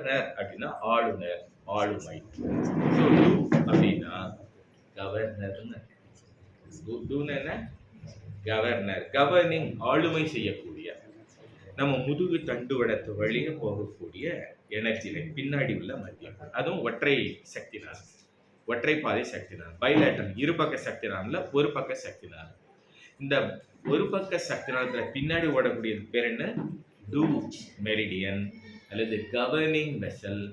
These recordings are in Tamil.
கவர்னர் அப்படின்னா ஆளுநர், ஆளுமை. ஸோ டூ அப்படின்னா கவர்னர்னு. டூன்னு என்ன? கவர்னர், கவர்னிங், ஆளுமை செய்யக்கூடிய, நம்ம முதுகு தண்டுவடத்து வழியே போகக்கூடிய எனர்ஜி லைன், பின்னாடி உள்ள மத்தியம். அதுவும் ஒற்றை சக்தினால், ஒற்றை பாதை சக்தினால், பைலேட்டரல், இருபக்க சக்தினால, ஒரு பக்க சக்தினால். இந்த ஒரு பக்க சக்தினாலத்துல பின்னாடி ஓடக்கூடியது பேர் என்ன? டூ மெரிடியன் அல்லது கவர்னிங் வெசல்,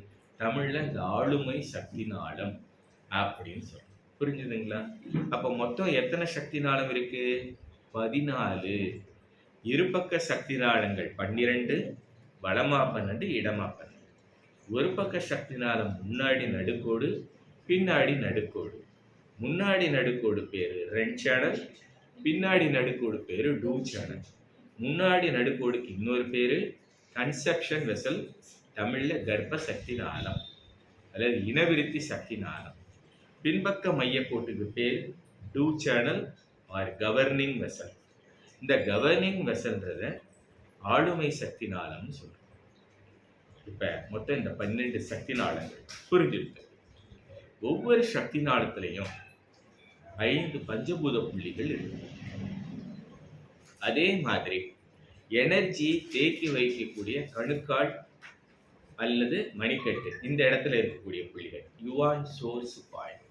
தமிழ்ல இந்த ஆளுமை சக்தி நாளம் அப்படின்னு சொல்றோம். புரிஞ்சுதுங்களா? அப்ப மொத்தம் எத்தனை சக்தி நாளம் இருக்கு? 14. இருபக்க சக்தி நாளங்கள் 12, வலமா 12, இடமா 12. ஒரு பக்க சக்தி நாளம் முன்னாடி நடுக்கோடு, பின்னாடி நடுக்கோடு. முன்னாடி நடுக்கோடு பேரு ரெண்ட் சேனல், பின்னாடி நடுக்கோடு பேரு டூ சேனல். முன்னாடி நடுக்கோடுக்கு இன்னொரு பேரு கன்செப்ஷன் வெசல், தமிழ்ல கர்ப்ப சக்தி நாளம் அல்லது இனவிருத்தி சக்தி நாளம். பின்பக்க மையக்கோட்டுக்கு பேர் Du channel or governing vessel. இந்த கவர்னிங் வெசல்ன்றத ஆளுமை சக்தி நாளம்னு சொல்றோம். இப்ப மொத்தம் இந்த 12 சக்தி நாளங்கள் புரிஞ்சிருக்கு. ஒவ்வொரு சக்தி நாளத்திலையும் 5 பஞ்சபூத புள்ளிகள் இருக்கு. அதே மாதிரி எனர்ஜி தேக்கி வைக்கக்கூடிய கணுக்கால் அல்லது மணிக்கட்டு, இந்த இடத்துல இருக்கக்கூடிய புள்ளிகள் Yuan source point,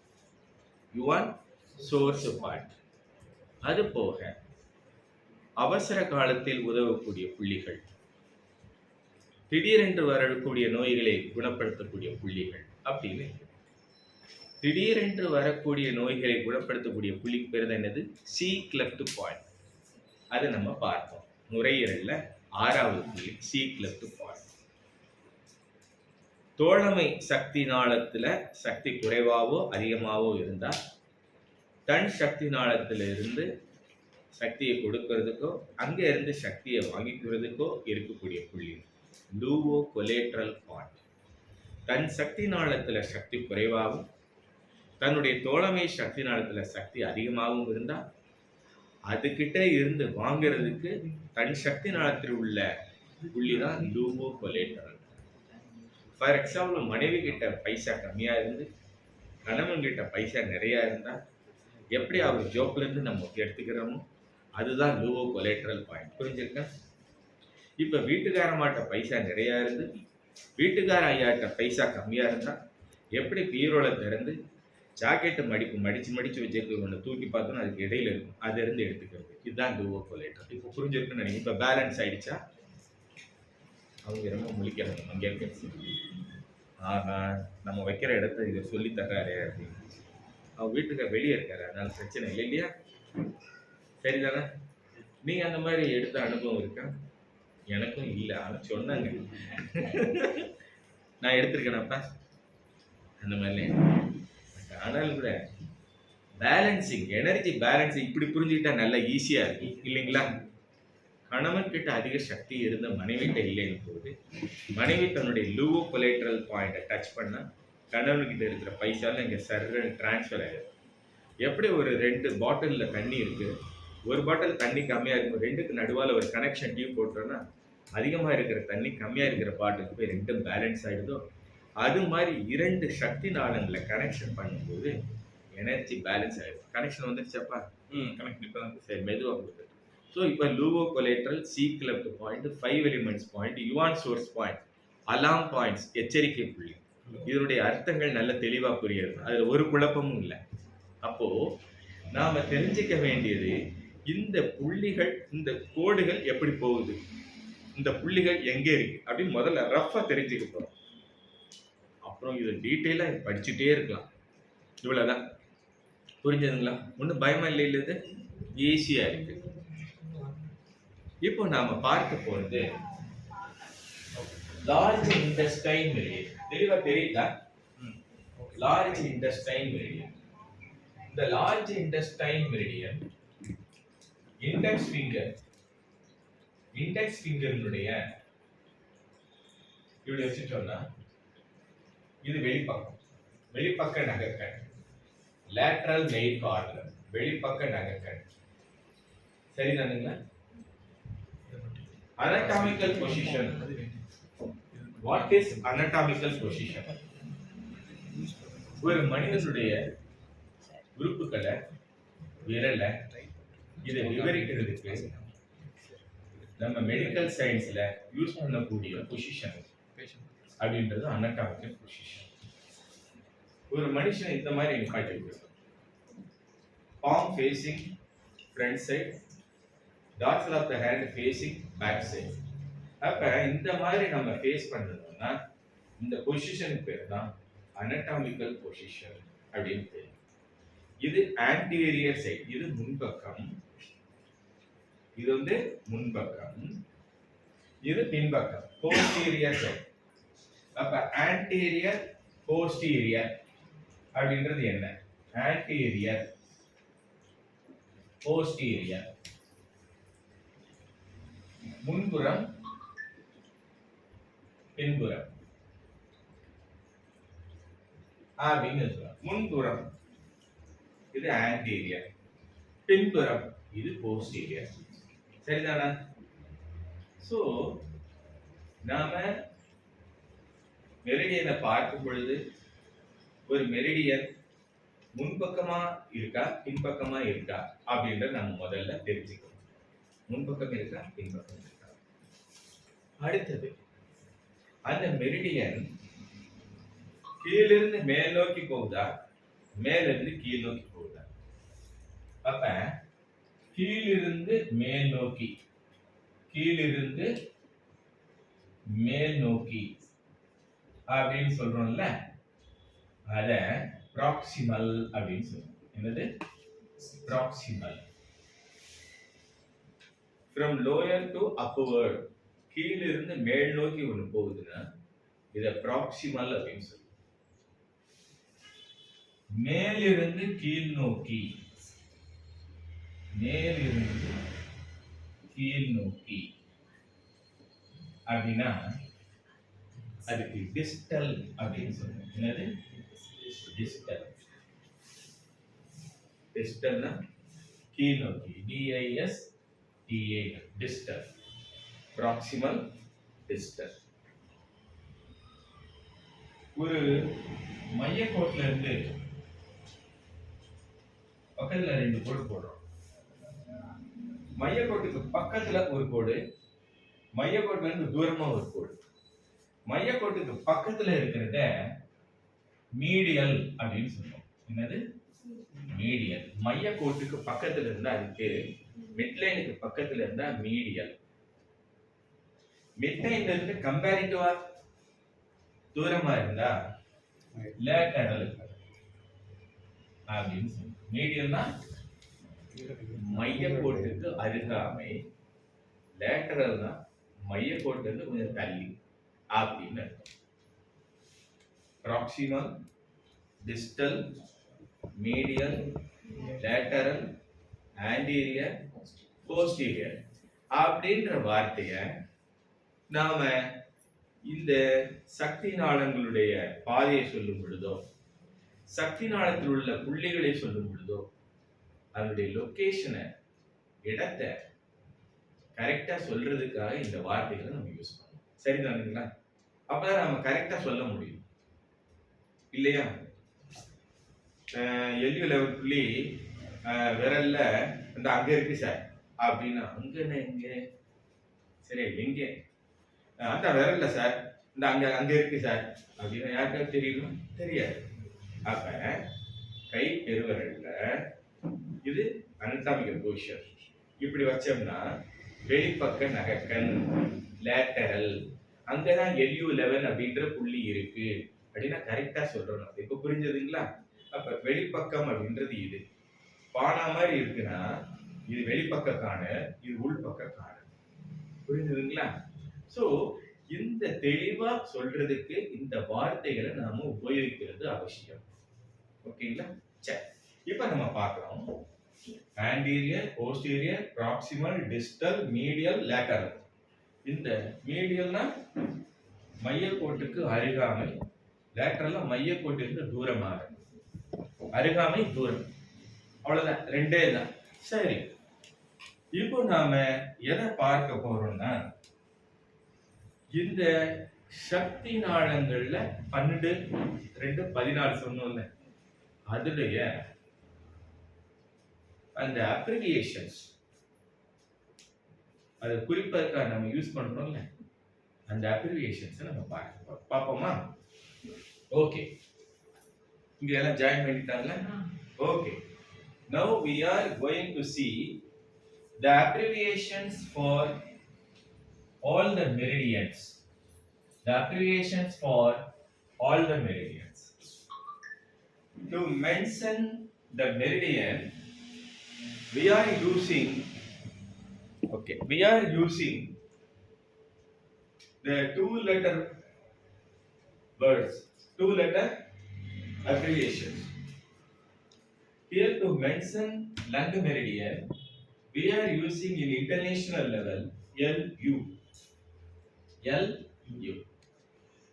Yuan source point. அது போக அவசர காலத்தில் உதவக்கூடிய புள்ளிகள், திடீரென்று வரக்கூடிய நோய்களை குணப்படுத்தக்கூடிய புள்ளிகள் அப்படின்னு. திடீரென்று வரக்கூடிய நோய்களை குணப்படுத்தக்கூடிய புள்ளிக்கு பேர் என்னது? C cleft point. அது நம்ம பார்த்தோம். நுரையீரல்ல 6வது புள்ளி சி கிளெஃப்ட் பாயிண்ட். தோழமை சக்தி நாளத்துல சக்தி குறைவாவோ அதிகமாவோ இருந்தா தன் சக்தி நாளத்துல இருந்து சக்தியை கொடுக்கறதுக்கோ அங்க இருந்து சக்தியை வாங்கிக்கிறதுக்கோ இருக்கக்கூடிய புள்ளி லூவோ கொலேட்ரல் பாயிண்ட். தன் சக்தி நாளத்துல சக்தி குறைவாகவும் தன்னுடைய தோழமை சக்தி நாளத்துல சக்தி அதிகமாகவும் இருந்தா அதுகிட்ட இருந்து வாங்கிறதுக்கு தன் சக்தி நாளத்தில் உள்ள புள்ளி தான் லூவோ கொலேட்ரல். ஃபார் எக்ஸாம்பிள், மனைவி கிட்ட பைசா கம்மியா இருந்து கணவன் கிட்ட பைசா நிறையா இருந்தா எப்படி அவர் ஜோப்ல இருந்து நம்ம எடுத்துக்கிறோமோ அதுதான் லூவோ கொலேட்ரல் பாயிண்ட். புரிஞ்சிருக்கா? இப்ப வீட்டுக்காரமாட்ட பைசா நிறையா இருந்து வீட்டுக்கார ஐயாட்ட பைசா கம்மியா இருந்தா எப்படி பீரோல திறந்து ஜாக்கெட்டு மடிச்சு வச்சிருக்க ஒன்று தூக்கி பார்த்தோன்னா அதுக்கு இடையில இருக்கும், அதை இருந்து எடுத்துக்கிறது. இதுதான் லூவோ கொலேட்ரல். இப்போ புரிஞ்சிருக்குன்னு நினைக்கிறேன். இப்போ பேலன்ஸ் ஆயிடுச்சா? அவங்க ரொம்ப முழிக்கிறாங்க அங்கே இருக்க. ஆஹா, நம்ம வைக்கிற இடத்த இதை சொல்லி தர்றாரு அப்படின்னு. அவங்க வீட்டுக்கு வெளியே இருக்காரு, அதனால பிரச்சனை இல்லை இல்லையா? சரிதானே? நீங்க அந்த மாதிரி எடுத்த அனுபவம் இருக்கா? எனக்கும் இல்லை, ஆனால் சொன்னாங்க. நான் எடுத்திருக்கேனாப்பா அந்த மாதிரி. ஆனாலும் கூட பேலன்சிங், எனர்ஜி பேலன்சிங் இப்படி புரிஞ்சுக்கிட்டா நல்லா ஈஸியா இருக்கும் இல்லைங்களா? கணவன் கிட்ட அதிக சக்தி இருந்த மனைவிட்ட இல்லைன்னு போது மனைவி தன்னுடைய லூவோ கொலேட்ரல் பாயிண்டை டச் பண்ணா கணவன் கிட்ட இருக்கிற பைசால இங்க சர்ற டிரான்ஸ்ஃபர் ஆயிடும். எப்படி ஒரு 2 பாட்டில்ல தண்ணி இருக்கு, ஒரு பாட்டில் தண்ணி கம்மியா இருக்கும், ரெண்டுக்கு நடுவால ஒரு கனெக்ஷன் டியூப் போட்டோம்னா அதிகமா இருக்கிற தண்ணி கம்மியா இருக்கிற பாட்டிலுக்கு போய் ரெண்டும் பேலன்ஸ் ஆயிடுதோ, அது மாதிரி 2 சக்தி நாளங்களை கனெக்ஷன் பண்ணும்போது எனர்ஜி பேலன்ஸ் ஆயிடும். கனெக்ஷன் வந்துருச்சப்பா? கனெக்ஷன் இப்போ வந்து சரி மெதுவாக கொடுத்துட்டு. ஸோ இப்போ லூவோ கொலேட்ரல், சி cleft point, 5 elements point, Yuan source point, alarm points, எச்சரிக்கை புள்ளி. இதனுடைய அர்த்தங்கள் நல்ல தெளிவாக புரியுது, அதில் ஒரு குழப்பமும் இல்லை. அப்போ நாம தெரிஞ்சுக்க வேண்டியது இந்த புள்ளிகள், இந்த கோடுகள் எப்படி போகுது, இந்த புள்ளிகள் எங்கே இருக்கு அப்படின்னு முதல்ல ரஃபா தெரிஞ்சுக்க போறோம். அப்புறம் இதை டீட்டெயிலா படிச்சுட்டே இருக்கலாம். இவ்வளவுதான். புரிஞ்சதுங்களா? ஒன்றும் பயமா இல்லை, இல்லை இது ஈஸியா இருக்கு. இப்போ நாம பார்க்க போறது லார்ஜ் இன்டெஸ்டைன் மெரிடியன். தெளிவா தெரியுதா? Large intestine meridian. இந்த லார்ஜ் இன்டெஸ்டைன் மெரிடியன் இண்டெக்ஸ் ஃபிங்கர்னுடைய இப்படி வச்சுட்டோம்னா இது வெளிப்பக்க நகக்கண், லேட்டரல் மெயின் கார்னர், வெளிப்பக்க நகக்கண். சரிதானுங்களா? anatomical position what is anatomical position? ஒரு மனிதனுடைய உறுப்புகளை, விரலை, இதை விவரிக்கிறதுக்கு நம்ம மெடிக்கல் சயின்ஸ்ல யூஸ் பண்ணக்கூடிய பொசிஷன் அப்படின்றது anatomical பொசிஷன். ஒரு மனுஷன் இந்த மாதிரி நிப்பாட்டி, palm facing front side, dorsal of the hand facing back side. அப்ப இந்த மாதிரி நம்ம ஃபேஸ் பண்ணணும்னா இந்த பொசிஷனுக்கு பேர் தான் anatomical பொசிஷன் அப்படின்னு பேர். இது anterior சைடு, இது முன்பக்கம், இது வந்து முன்பக்கம், இது பின்பக்கம், posterior சைடு. அப்ப anterior posterior அப்படின்றது என்ன? anterior posterior முன்புறம் பின்புறம் அப்படின்னு சொல்றோம். முன்புறம் இது anterior, பின்புறம் இது posterior. சரிதானா? சோ நாம மெரிடியனை பார்க்கும் பொழுது ஒரு மெரிடியன் முன்பக்கமா இருக்கா பின்பக்கமா இருக்கா அப்படின்றத நம்ம முதல்ல தெரிஞ்சுக்கணும். முன்பக்கம் இருக்கா பின்பக்கம் இருக்கா. அடுத்தது அந்த மெரிடியன் கீழிருந்து மேல் நோக்கி போகுதா மேலிருந்து கீழ் நோக்கி போகுதா? அப்ப கீழிருந்து மேல் நோக்கி, கீழிருந்து மேல் நோக்கி அப்படின்னு சொல்றோம்ல, அத ப்ராக்சிமல் அப்படின்னு சொல்றோம். என்னது? Proximal. from lower to upward, கீழிருந்து மேல் நோக்கி ஒன்று போகுதுன்னா இத ப்ராக்சிமல் அப்படின்னு சொல்றோம். மேலிருந்து கீழ் நோக்கி, மேலிருந்து கீழ் நோக்கி அப்படின்னா அதுக்கு டிஸ்டல் அப்படின்னு சொல்றோம். என்னது? டிஸ்டல். டிஸ்டல்னா கீழ் நோக்கி, DISTAL, டிஸ்டல். Proximal, distal. ஒரு மையக்கோட்டில இருந்து பக்கத்துல ரெண்டு கோடு போடுறோம். மையக்கோட்டுக்கு பக்கத்துல ஒரு கோடு, மையக்கோட்டுல இருந்து தூரமா ஒரு கோடு. மையக்கோட்டுக்கு பக்கத்துல இருக்கிறத மீடியல் அப்படின்னு சொல்லுவோம். என்னது? மீடியல். மையக்கோட்டுக்கு பக்கத்துல இருந்தா அதுக்கு, மிட்லைனுக்கு பக்கத்துல இருந்தா மீடியல். மிட்லைன்ல இருந்து கம்பேரிட்டிவா தூரமா இருந்தா லேட்டரல் அப்படின்னு சொல்லுவோம். மீடியல்னா மையக்கோட்டுக்கு அருகாமை, லேட்டரல்னா மையக்கோட்டுல இருந்து கொஞ்சம் தள்ளி அப்படின்னு அர்த்தம். Proximal, distal, medial, lateral, anterior, posterior அப்படின்ற வார்த்தைய நாம இந்த சக்தி நாளங்களுடைய பாதையை சொல்லும் பொழுதோ, சக்தி நாளத்தில் உள்ள புள்ளிகளை சொல்லும் பொழுதோ, அதனுடைய லொகேஷனை, இடத்தை கரெக்டா சொல்றதுக்காக இந்த வார்த்தைகளை நம்ம யூஸ் பண்ணணும். சரிதானுங்களா? அப்பதான் நம்ம கரெக்டா சொல்ல முடியும் இல்லையா? LU லெவல் புள்ளி விரல்ல இந்த அங்க இருக்கு சார் அப்படின்னா அங்க எங்க? சரி எங்க? அந்த விரல்ல சார் இந்த அங்க அங்க இருக்கு சார் அப்படின்னா யாருக்காவது தெரியும்? தெரியாது. அப்ப கை பெருவிரல்ல இது anatomical பொசிஷன். இப்படி வச்சோம்னா வெளிப்பக்க நகக்கண், லேட்டரல், அங்கதான் LU11 அப்படின்ற புள்ளி இருக்கு அப்படின்னா கரெக்டா சொல்றோம். இப்ப புரிஞ்சதுங்களா? அப்ப வெளிப்பக்கம் அப்படின்றது இது பானா மாதிரி இருக்குன்னா இது வெளிப்பக்க காண, இது உள்பக்க காண. புரிஞ்சதுங்களா? சோ இந்த தெளிவா சொல்றதுக்கு இந்த வார்த்தைகளை நாம உபயோகிக்கிறது அவசியம். ஓகேங்களா? சரி, இப்ப நம்ம பார்க்கிறோம் anterior, posterior, proximal, distal, medial, lateral. இந்த மீடியல்னா மையக்கோட்டுக்கு அருகாமை, லேட்டரல்னா மையக்கோட்டிலிருந்து தூரமாக. அருகாமை, தூரம், அவ்வளவுதான், ரெண்டே தான். சரி, இப்போ நாம எதை பார்க்க போறோம்னா இந்த சக்தி நாளங்கள்ல 12 2 14 சொன்னோம்ல, அதுடைய அந்த அப்ரிவியேஷன்ஸ், அதை குறிப்பதற்காக நம்ம யூஸ் பண்றோம்ல, அந்த அப்ரிவியேஷன்ஸ் நம்ம பார்ப்போமா? ஓகே, இங்க எல்லாம் ஜாயின் பண்ணிட்டாங்களா? Okay, now we are going to see the abbreviations for all the meridians. The abbreviations for all the meridians. To mention the meridian, we are using the two-letter words, two-letter abbreviations. Here to mention lung meridian, we are using in international level LU. LU.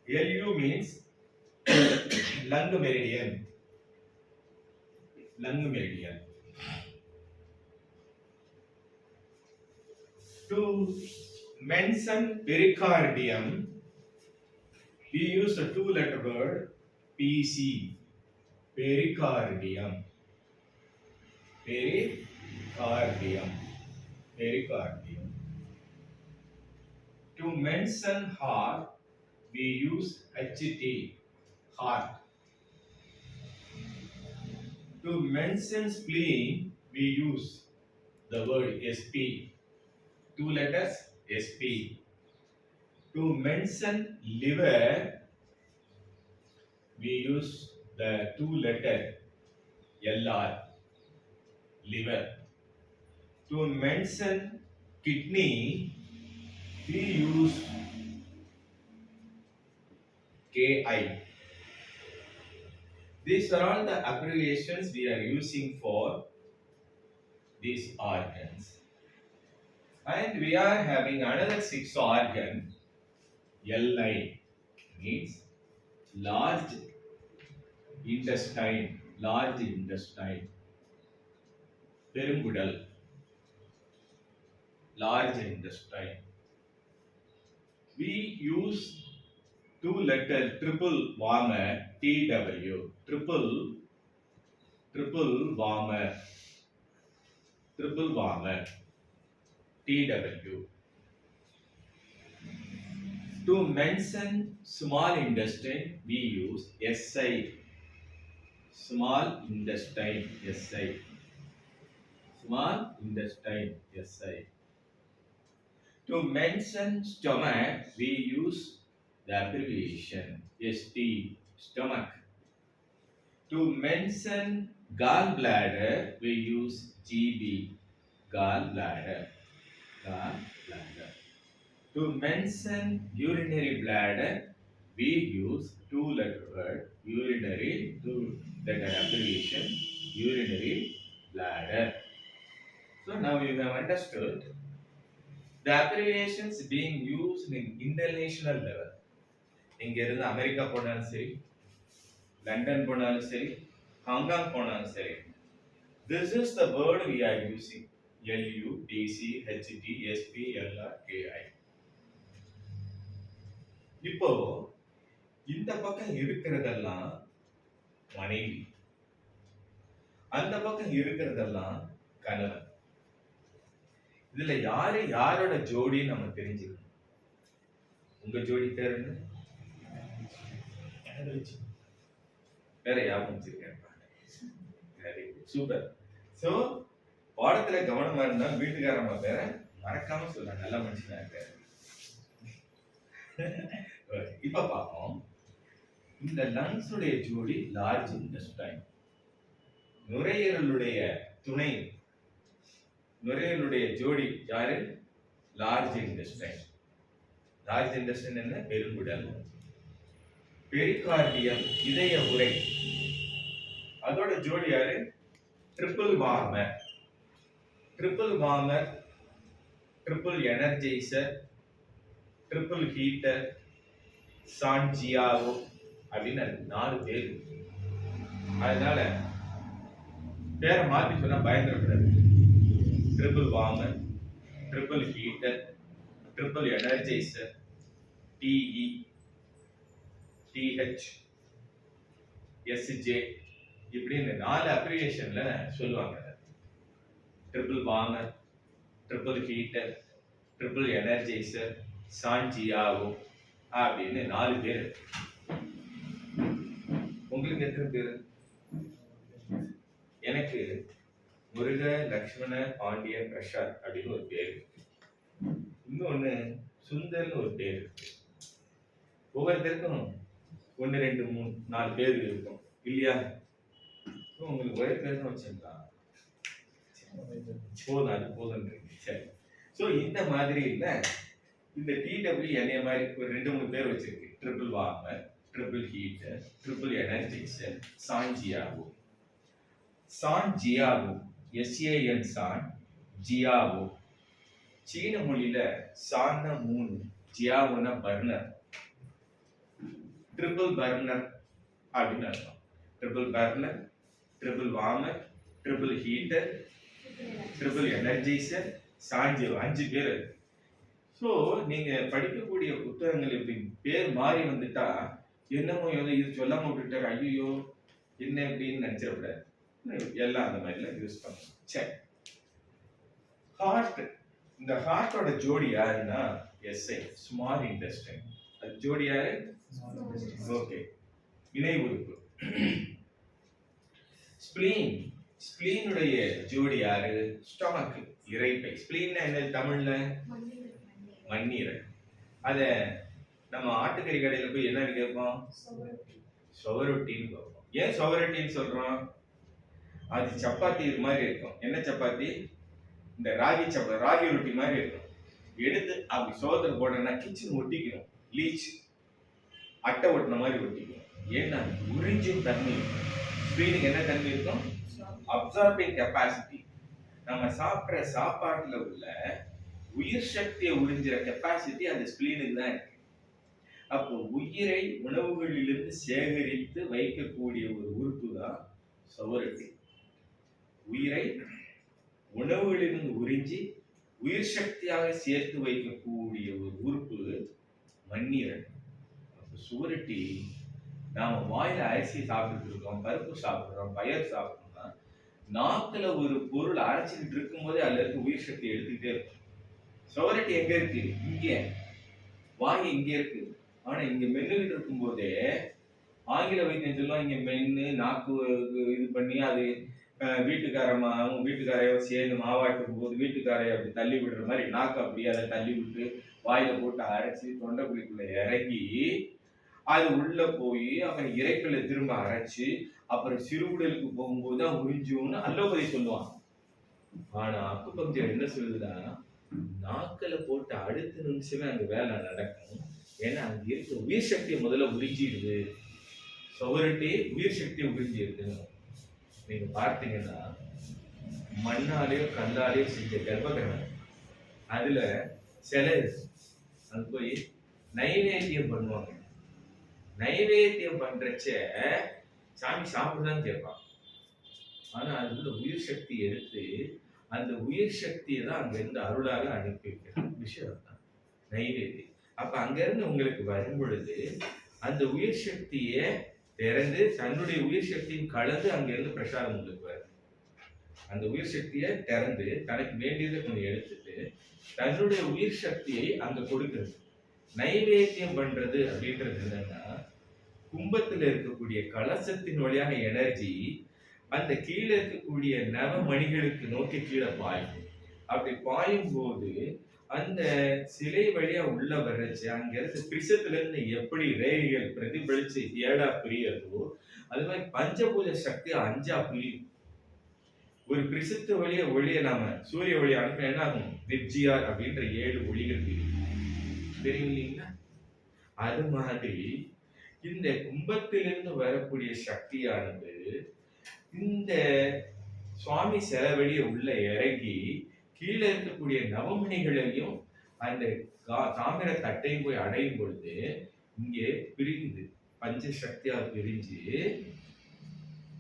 LU means lung meridian. Lung meridian. To mention pericardium, we use a two-letter word PC. Pericardium. Pericardium. Pericardium. To mention heart, we use HT. Heart. To mention spleen, we use the word SP. Two letters SP. To mention liver, we use the two-letter LR. Liver. To mention kidney, we use KI. These are all the abbreviations we are using for these organs. And we are having another 6 organs. LI means large intestine. Large intestine. Perungudal. Large intestine. We use two-letter triple warmer TW. Triple warmer. Triple warmer TW. To mention small intestine, we use SI. Small intestine SI. Small intestine SI. To mention stomach, we use the abbreviation ST. Stomach. To mention gallbladder, we use GB. Gallbladder. Gallbladder. To mention urinary bladder, we use two-letter word urinary, two-letter abbreviation urinary bladder. So now you have understood the abbreviations being used in international level. இங்க இருந்து அமெரிக்கா போனாலும் சரி, லண்டன் போனாலும் சரி, ஹாங்காங் போனாலும் சரி, this is the word we are using. LU, DC, HT, SP, LR, KI. இப்போ இந்த பக்கம் இருக்கிறதெல்லாம் மனைவி, அந்த பக்கம் இருக்கிறதெல்லாம் கணவன். இதுல யாரு யாரோட ஜோடி நம்ம தெரிஞ்சுக்கணும். உங்க ஜோடி பேர் என்ன? வேற யாரும் வச்சிருக்கேன். சூப்பர். சோ பாடத்துல கவனமா இருந்தா வீட்டுக்காரம்மா பேரை மறக்காம சொல்ல. நல்ல மனுஷனா இருக்க. இப்ப பார்ப்போம். இந்த லங்ஸ் உடைய ஜோடி லார்ஜ் இன்டெஸ்டைன். நுரையீரலுடைய துணை, நுரையீரலுடைய ஜோடி யாரு? Large intestine. லார்ஜ் இன்டெஸ்டைன் என்ன? பெருங்குடல். பெரிகார்டியம் இதய உறை, அதோட ஜோடி யாரு? Triple warmer. Triple warmer, triple energiser, triple heater, சான்ஜியாவோ அப்படின்னு 4 பேர். அதனால பேரை மாத்தி சொன்னா பயந்துடக்கூடாது. Triple warmer, triple heater, triple energiser, TE, TH SJ இப்படின்னு 4 அப்ரிவேஷன்ல சொல்லுவாங்க. Triple warmer, triple heater, triple energiser, சான்ஜியாவோ அப்படின்னு 4 பேர். உங்களுக்கு எத்தனை பேர்? எனக்கு முருக, லக்ஷ்மண, பாண்டிய, பிரசாத் அப்படின்னு ஒரு பேர். இன்னொன்னு சுந்தர்னு ஒரு பேர் இருக்கு. ஒவ்வொருத்தருக்கும் 1 2 3 4 பேர் இருக்கும் இல்லையா? உங்களுக்கு ஒரே பேர் தான் வச்சிருக்கலாம். போதும், அது போதுன்றீங்க. சரி. ஸோ இந்த மாதிரி இல்லை, இந்த டிடபிள்யூ என்னைய மாதிரி ஒரு 2 3 பேர் வச்சிருக்கு. Triple warmer, triple heater, triple energiser, சான்ஜியாவோ. சான்ஜியாவோ, SAN சான், ஜியாவோ. சீன மொழியில சான்னா 3, ஜியாவோனா பர்னர். ட்ரிபிள் பர்னர் அப்படின்னு அர்த்தம். Triple burner, triple warmer, triple heater, triple energiser, சான்ஜியாவோ 5 பேர். ஸோ நீங்க படிக்கக்கூடிய புத்தகங்கள் இப்படி பேர் மாறி வந்துட்டா என்னமோ இது சொல்லாம விட்டுட்டாரு, ஐயோ என்ன அப்படின்னு நினைச்சிடக்கூடாது. எல்லாம் அந்த மாதிரிலாம் யூஸ் பண்ணணும். சரி, ஹார்ட். இந்த ஹார்ட்டோட ஜோடி யாருன்னா SI, ஸ்மால் இன்டெஸ்டைன். அது ஜோடி யாரு? ஓகே, இணை உறுப்பு. ஸ்பிளீன், ஸ்பிளீனுடைய ஜோடி யாரு? ஸ்டொமக், இரைப்பை. ஸ்பிளீன் என்ன தமிழ்ல? மண்ணீரல். அத நம்ம ஆட்டுக்கறி கடையில போய் என்ன கேட்போம்? சுவரொட்டின்னு கேட்போம். ஏன் சுவரொட்டின்னு சொல்றோம்? அது சப்பாத்தி மாதிரி இருக்கும். என்ன சப்பாத்தி? இந்த ராகி சப்பாத்தி, ராகி ரொட்டி மாதிரி இருக்கும். எடுத்து அப்படி சோதனை போடணும்னா கிச்சன் ஒட்டிக்கணும். லீச் அட்டை ஒட்டின மாதிரி ஒட்டிக்கணும். ஏன்னா உறிஞ்சும் தன்மை. ஸ்பிளீனுக்கு என்ன தன்மை இருக்கும்? Absorbing capacity. நம்ம சாப்பிட்ற சாப்பாட்டுல உள்ள உயிர் சக்தியை உறிஞ்சிற கெப்பாசிட்டி அந்த ஸ்பிளீனுக்கு தான் இருக்கு. அப்போ உயிரை உணவுகளிலிருந்து சேகரித்து வைக்கக்கூடிய ஒரு உறுப்பு தான் சுவரொட்டி. உயிரை உணவுகளிலிருந்து உறிஞ்சி உயிர் சக்தியாக சேர்த்து வைக்கக்கூடிய ஒரு உறுப்பு மண்ணீரல். சுவரொட்டி நாம வாயில அரிசி சாப்பிட்டு இருக்கோம், பருப்பு சாப்பிடுறோம், பயர் சாப்பிடுறோம்னா நாக்குல ஒரு பொருள் அரைச்சிக்கிட்டு இருக்கும் போதே அதுல இருக்க உயிர் சக்தி எடுத்துக்கிட்டே இருக்கும். சுவரொட்டி எங்க இருக்கு? இங்க. வாய் இங்க இருக்கு. ஆனா இங்க மென்னுகிட்டு இருக்கும் போதே ஆங்கில வைத்தியம் சொல்லுவாங்க, இங்க மென்னு நாக்கு இது பண்ணி அது வீட்டுக்காரமா அவங்க வீட்டுக்காரையோ சேர்ந்து மாவாட்டும் போது வீட்டுக்காரைய அப்படி தள்ளி விடுற மாதிரி நாக்கு அப்படியே அதை தள்ளி விட்டு வாயில போட்டு அரைச்சி தொண்டைக்குழிக்குள்ள இறங்கி அது உள்ள போய் அப்புறம் இறைக்கலை திரும்ப அரைச்சு அப்புறம் சிறுகுடலுக்கு போகும்போது தான் உறிஞ்சும்னு அலோபதி சொல்லுவாங்க. ஆனா அக்குபஞ்சர் என்ன சொல்லுதுன்னா, நாக்களை போட்டு அடுத்த நிமிஷமே அந்த வேலை நடக்கும். ஏன்னா அங்க இருக்க உயிர் சக்தியை முதல்ல உறிஞ்சிடுது. சுவரொட்டி உயிர் சக்தியை உறிஞ்சிடுது. நீங்க பார்த்தீங்கன்னா மண்ணாலேயோ கல்லாலேயோ செஞ்ச கர்ப்பகிரகம் அதுல சிலை அது போய் நைவேத்தியம் பண்ணுவாங்க. நைவேத்தியம் பண்றச்ச சாமி சாப்பிடுதான் கேட்பான். ஆனா அதுல உயிர் சக்தி எடுத்து அந்த உயிர் சக்தியை தான் அங்க இருந்து அருளாக அனுப்பி வைக்கிற விஷயம் தான் நைவேத்தியம். அப்ப அங்க இருந்து உங்களுக்கு வரும் பொழுது அந்த உயிர் சக்தியை திறந்து தன்னுடைய உயிர் சக்தியும் கலந்து அங்க இருந்து பிரசாதம் உங்களுக்கு வருது. அந்த உயிர் சக்தியை திறந்து தனக்கு வேண்டியதை கொஞ்சம் எடுத்துட்டு தன்னுடைய உயிர் சக்தியை அங்க கொடுக்கிறது. நைவேத்தியம் பண்றது அப்படின்றது என்னன்னா, கும்பத்துல இருக்கக்கூடிய கலசத்தின் வழியாக எனர்ஜி அந்த கீழே இருக்கக்கூடிய நவமணிகளுக்கு நோக்கி கீழே பாயும். அப்படி பாயும் போது அந்த சிலை வழியா உள்ள வர்றச்சு அங்க இருந்து பிரிசத்துல இருந்து எப்படி ரேகைகள் பிரதிபலிச்சு 7ஆ பிரியதோ அது மாதிரி பஞ்சபூத சக்தி 5ஆ பிரியும். ஒரு பிரிசத்து வழிய ஒளியை நாம சூரிய ஒளி அனுப்ப என்ன ஆகும்? விப்ஜிஆர் அப்படின்ற 7 ஒளிகள் தெரியும் இல்லைங்களா? அது மாதிரி இந்த கும்பத்திலிருந்து வரக்கூடிய சக்தியானது இந்த சுவாமி செலவழிய உள்ள இறங்கி கீழே இருக்கக்கூடிய நவமணிகளையும் அந்த தாமிர தட்டையும் போய் அடையும் பொழுது இங்கே பிரிந்து பஞ்ச சக்தியா பிரிஞ்சு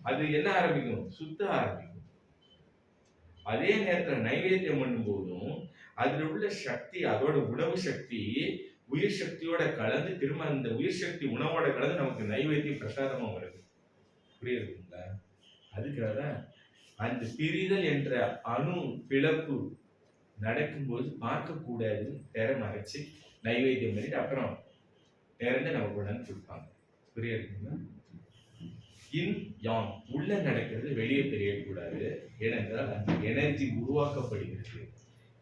அது என்ன ஆரம்பிக்கும்? சுத்த ஆரம்பிக்கும். அதே நேரத்துல நைவேத்தியம் பண்ணும் போதும் அதுல உள்ள சக்தி, அதோட உணவு சக்தி உயிர் சக்தியோட கலந்து திரும்ப அந்த உயிர் சக்தி உணவோட கலந்து நமக்கு நைவேத்திய பிரசாதமா வருது. புரியுதுங்களா? அதுக்காக தான் அந்த பிரிதல் என்ற அணு பிளப்பு நடக்கும்போது பார்க்கக்கூடாது, திரை மறைச்சு நைவேத்தியம் பண்ணிட்டு அப்புறம் திறந்து நமக்கு கொண்டாந்து கொடுப்பாங்க. புரியுதுங்களா? இன் யாங் உள்ள நடக்கிறது வெளியே தெரியக்கூடாது. ஏனென்றால் அந்த எனர்ஜி உருவாக்கப்படுகிறது.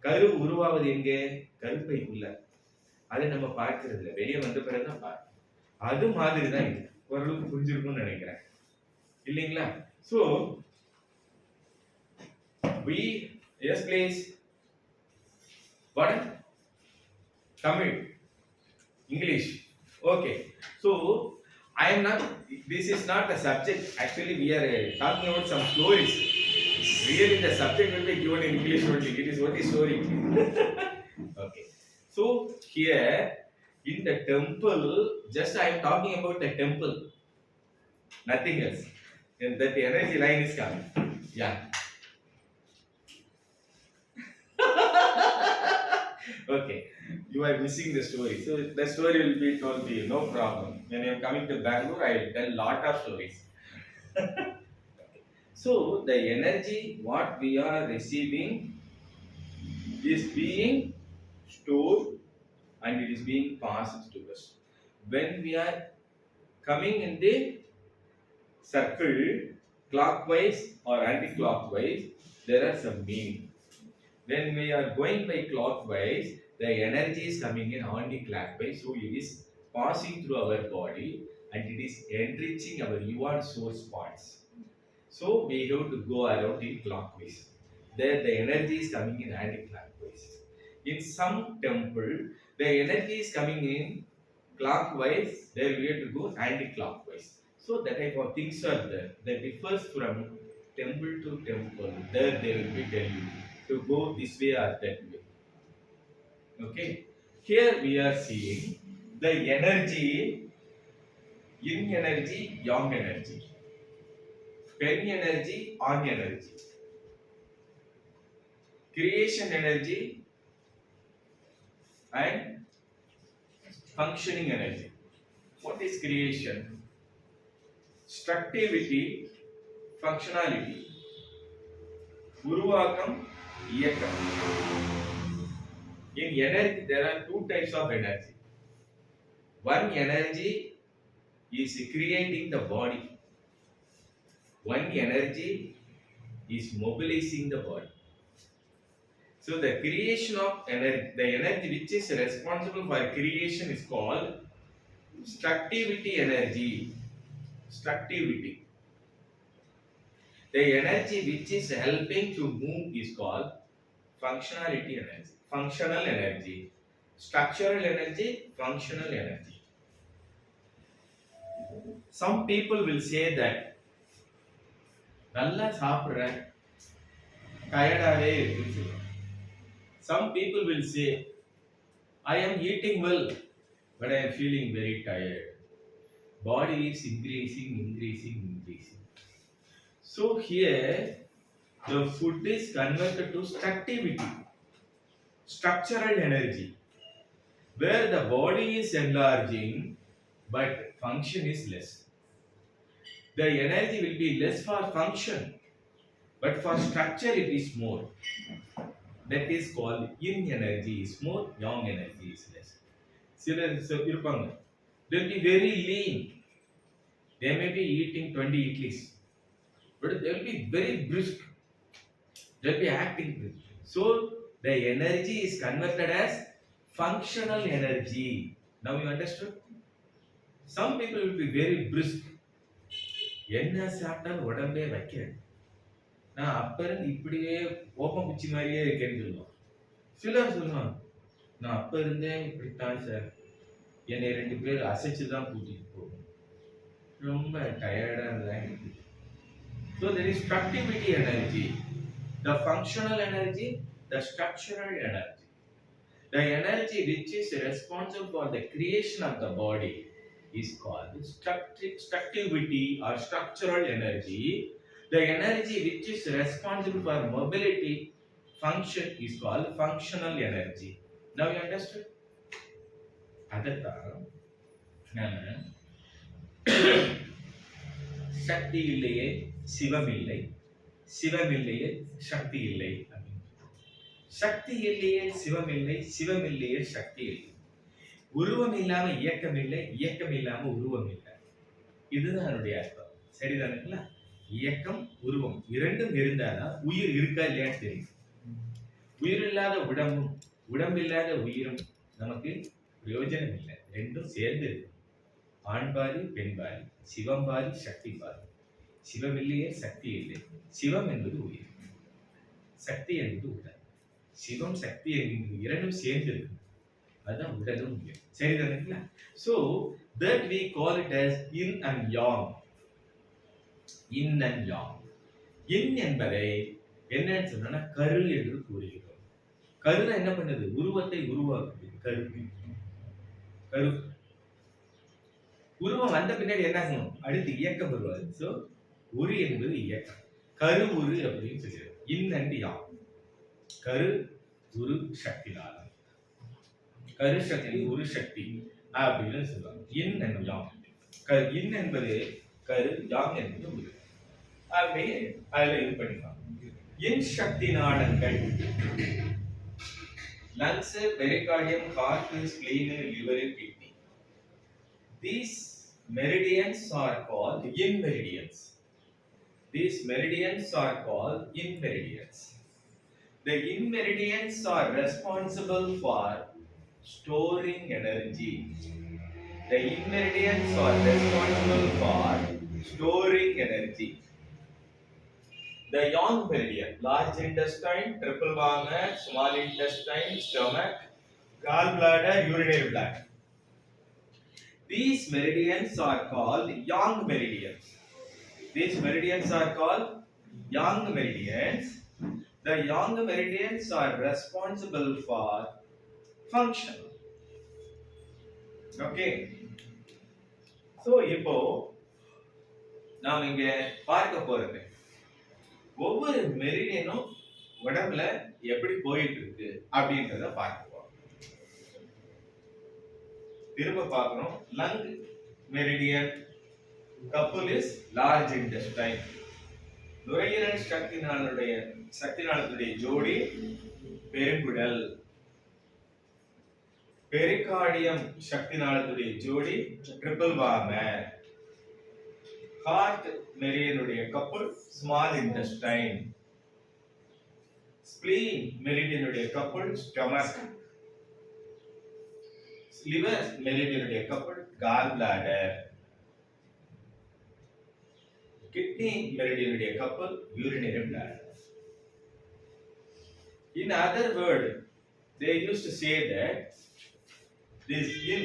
கரு உருவாவது எங்கே? கருப்பைக்குள்ள. அதை நம்ம பார்க்கறது இல்லை, வெளியே வந்த பிறகுதான் பார்க்கணும். அது மாதிரி தான் இது. ஓரளவுக்கு புரிஞ்சிருக்கும்னு நினைக்கிறேன், இல்லைங்களா? So we yes please what Tamil English okay. So I am not, this is not the subject, actually we are talking about some stories. Really the subject will be given in English only, it is only story. Okay, so here in the temple, just I am talking about the temple, nothing else, and that the energy line is coming. Yeah. Okay, you are missing the story. So the story will be told to you, no problem. When I am coming to Bangalore, I will tell lot of stories. So the energy what we are receiving is being stored and it is being passed to us. When we are coming in the circle, clockwise or anti-clockwise, there are some meaning. When we are going by clockwise, the energy is coming in anti-clockwise, so it is passing through our body and it is enriching our yuan source parts. So we have to go around in clockwise. There the energy is coming in anti-clockwise. In some temple, the energy is coming in clockwise, there we have to go anti-clockwise. So that type of things are there. That differs from temple to temple. There they will be telling you to go this way or that way. Okay. Here we are seeing the energy, yin energy, yang energy, pen energy, on energy, creation energy, and functioning energy. What is creation? Structivity, functionality, உருவாக்கம், இயக்கம். In energy, there are two types of energy. One energy is creating the body. One energy is mobilizing the body. So the creation of energy, the energy which is responsible for creation is called structivity energy. Structivity. The energy which is helping to move is called functionality energy. Functional energy. Structural energy, functional energy. Some people will say that நல்லா சாப்பிடுறேன், டயர்டாவே இருக்குன்னு சொல்லுவாங்க. Some people will say I am eating well but I am feeling very tired. Body is increasing. So here the food is converted to structivity, structural energy, where the body is enlarging but function is less. The energy will be less for function, but for structure it is more. That is called yin energy is more, yang energy is less. சிலர் இருப்பாங்க, they will be very lean. They may be eating 20 idlis, but they will be very brisk. They will be acting brisk. So the energy is converted as functional energy. Now you understood? Some people will be very brisk. என்ன சாப்பிட்டாலும் உடம்பே வைக்கிறேன், நான் அப்ப இருந்து இப்படியே ஓப்பம் குச்சி மாதிரியே இருக்கேன்னு சொல்லுவான். சிலர் சொல்லுவான், நான் அப்ப இருந்தே இப்படித்தான் சார், என்னை 2 பேர் அசைச்சுதான் கூட்டிட்டு போகும், ரொம்ப டயர்டா இருந்தா. So there is structivity energy, the functional energy, the structural energy. The energy which is responsible for the creation of the body is called structivity or structural energy. The energy which is responsible for mobility function is called functional energy. Now you understood? அதைத்தான் நாம சக்தி இல்லையே சிவம் இல்லை, சிவம் இல்லையே சக்தி இல்லை அப்படின்னு. சக்தி இல்லையே சிவம் இல்லை, சிவம் இல்லையே சக்தி இல்லை. உருவம் இல்லாம இயக்கம் இல்லை, இயக்கம் இல்லாம உருவம் இல்லை. இதுதான் என்னுடைய அர்த்தம். சரிதானுங்களா? இயக்கம் உருவம் இரண்டும் இருந்தாதான் உயிர் இருக்கா இல்லையான்னு தெரியும். உயிர் இல்லாத உடம்பும் உடம்பில்லாத உயிரும் நமக்கு பிரயோஜனம் இல்லை. ரெண்டும் சேர்ந்து இருக்கு. ஆண் பாதி பெண் பாதி, சிவம் பாதி சக்தி பாதி. சிவம் இல்லையே சக்தி இல்லை. சிவம் என்பது உயிர், சக்தி என்பது உடல். சிவம் சக்தி என்பது இரண்டும் சேர்ந்து இருக்கு. அதுதான் உடலும் உயிர். சரிதானுங்களா? So that we call it as yin and yang. yin and yang. yin என்பதை என்னன்னு சொன்னா கரு என்று கூறுகிறோம். கருனா என்ன பண்ணுது? உருவத்தை உருவாக்குது. கரு கரு உருவம் வந்த பின்னாடி என்ன ஆகணும்? அடுத்து இயக்கம் வருவாது. சோ உரு என்பது இயக்கம். கரு உரு அப்படின்னு சொல்லுது. yin and yang. கரு உரு சக்தினால, கரு சக்தி உரு சக்தி அப்படின்னு சொல்லுவாங்க. yin and yang. yin என்பது கரு, yang என்பது உரு. அப்படியே அதுல இது பண்ணிக்கலாம். yin சக்தி நாளங்கள் lungs, pericardium, heart, spleen, liver, kidney. These meridians are called yin meridians. These meridians are called yin meridians. The yin meridians are responsible for storing energy. The yin meridians are responsible for storing energy. The yang meridian, large intestine, triple vagina, small intestine, stomach, gallbladder, urinary bladder. These meridians are called yang meridians. These meridians are called yang meridians. The yang meridians are responsible for function. Okay. So இப்போ நாம் இங்க பார்க்க போறது ஒவ்வொரு மெரிடியனும் உடம்புல எப்படி போயிட்டு இருக்கு அப்படின்றத பார்க்க போறோம். திரும்ப பார்க்கணும். Lung meridian, couple is large intestine. நுரையீரல் சக்திநாளத்துடைய ஜோடி பெருங்குடல். பெரிகார்டியம் சக்திநாளத்துடைய ஜோடி ட்ரிபிள் வார்மர். ஹார்ட் மெரிடியனுடைய கப்புல் ஸ்மால் இன்டெஸ்டைன். ஸ்பிளீன் மெரிடியனுடைய கப்புல் ஸ்டொமக். லிவர் மெரிடியனுடைய கப்புல் கால் பிளாடர். கிட்னி மெரிடியனுடைய couple urinary bladder. In other word, they used to say that these yin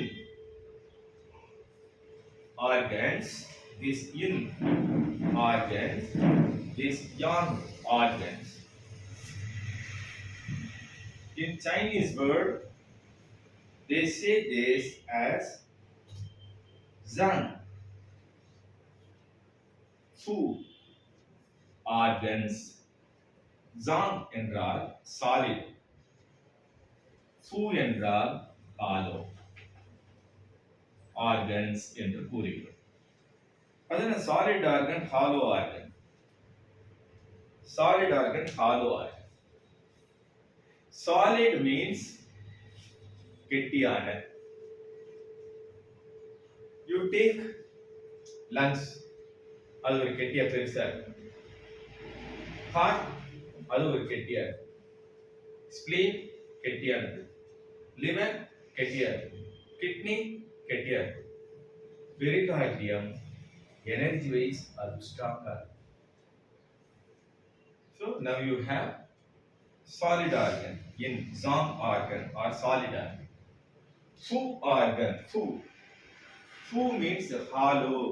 organs, these yang organs. In Chinese word, they say this as zhang, fu organs. Zhang என்றால் solid, fu என்றால் hollow organs என்று கூறுகிறோம். அதனால solid organ, hollow organ. Solid organ, hollow organ. Solid means கெட்டியான. You take lungs, அது ஒரு கெட்டியா பெருசா இருக்கு. Heart, அது ஒரு கெட்டியா இருக்கு. Spleen கெட்டியானது. Liver கெட்டியா இருக்கு. Kidney கெட்டியா இருக்கு. Pericardium energy wise are stronger. So now you have solid organ in Zhang organ or solid organ. Fu organ, fu means hollow,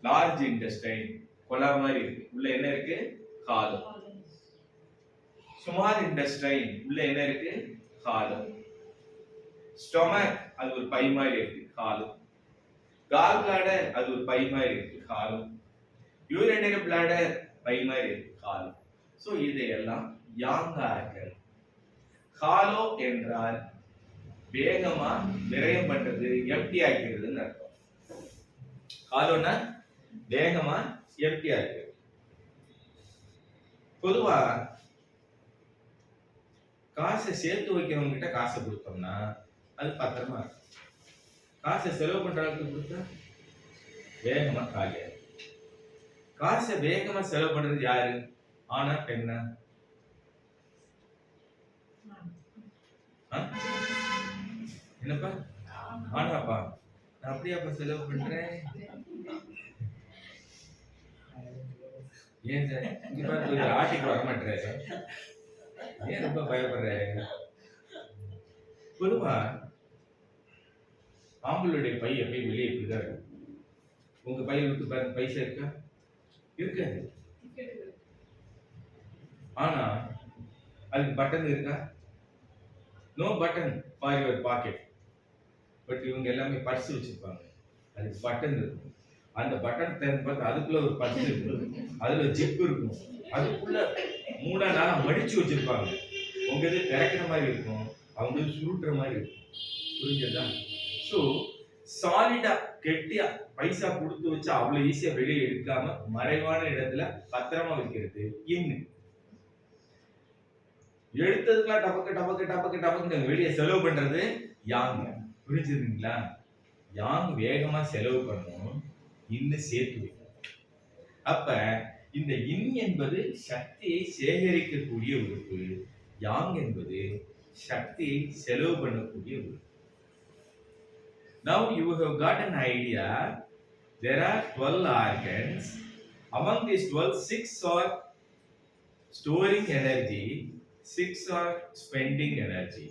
large intestine. கொலா மாதிரி இருக்கு. உள்ள என்ன இருக்கு? hollow. Small intestine உள்ள என்ன இருக்கு? hollow. Stomach அது ஒரு பை மாதிரி இருக்கு. hollow. Gall bladder அது ஒரு பை மாதிரி இருக்கு. hollow. Urinary bladder பை மாதிரி இருக்கு. hollow. So இதையெல்லாம் yang organ. hollow என்றால் வேகமா விரயம் பண்றது, எம்டி ஆக்கிறதுன்னு அர்த்தம். ஹாலோனா வேகமா எம்டி ஆகிறது. பொதுவா காசை சேர்த்து வைக்கிறவங்க கிட்ட காசை கொடுத்தோம்னா அது பத்திரமா இருக்கும். காசை செலவு பண்றவங்களுக்கு கொடுத்தா வேகமா காலியா. காசை வேகமா செலவு பண்றது யாரு? ஆனா பெண்ணா? என்னப்பா? ஆனாப்பா. நான் அப்படியாப்பா செலவு பண்றேன். ஏன் சார் இங்க பாரு ஆட்டிக்கு வர மாட்டேறாரு, ஏன் ரொம்ப பயப்படுறாரு? பொதுவா ஆம்பளுடைய பை எப்பயும் வெளியே இப்படிதான் இருக்கும். உங்க பையில விட்டு பாருங்க, பைசா இருக்கா? இருக்காது. ஆனா அதுக்கு பட்டன் இருக்கா? No button for your pocket. But இவங்க எல்லாமே பர்ஸ் வச்சிருப்பாங்க, அதுக்கு பட்டன் இருக்கும். அந்த பட்டன் திறந்து பார்த்து அதுக்குள்ள ஒரு பர்ஸ் இருக்கும், அதுல ஜிப் இருக்கும், அதுக்குள்ள 3 நாளா மடிச்சு வச்சிருப்பாங்க. உங்க இது திறக்கிற மாதிரி இருக்கும், அவங்க சுருட்டுற மாதிரி இருக்கும். புரிஞ்சதா? ஸோ சாலிடா கெட்டியா பைசா கொடுத்து வச்சு அவ்வளவு ஈஸியா வெளியே எடுக்காம மறைவான இடத்துல பத்திரமா வைக்கிறது இன்னு. எடுத்ததுக்குலாம் டபக்கு டபக்கு டபக்கு டபக்கு வெளியே செலவு பண்றது யாங்க. புரிஞ்சுதுங்களா? யாங் வேகமா செலவு பண்ணும், இன்னும் சேர்த்து வைக்கும். அப்ப இந்த இன் என்பது சக்தியை சேகரிக்கக்கூடிய உறுப்பு, யாங் என்பது சக்தியை செலவு பண்ணக்கூடிய உறுப்பு. Now you have got an idea. There are 12 organs. Among these 12, 6 are storing energy, 6 are spending energy.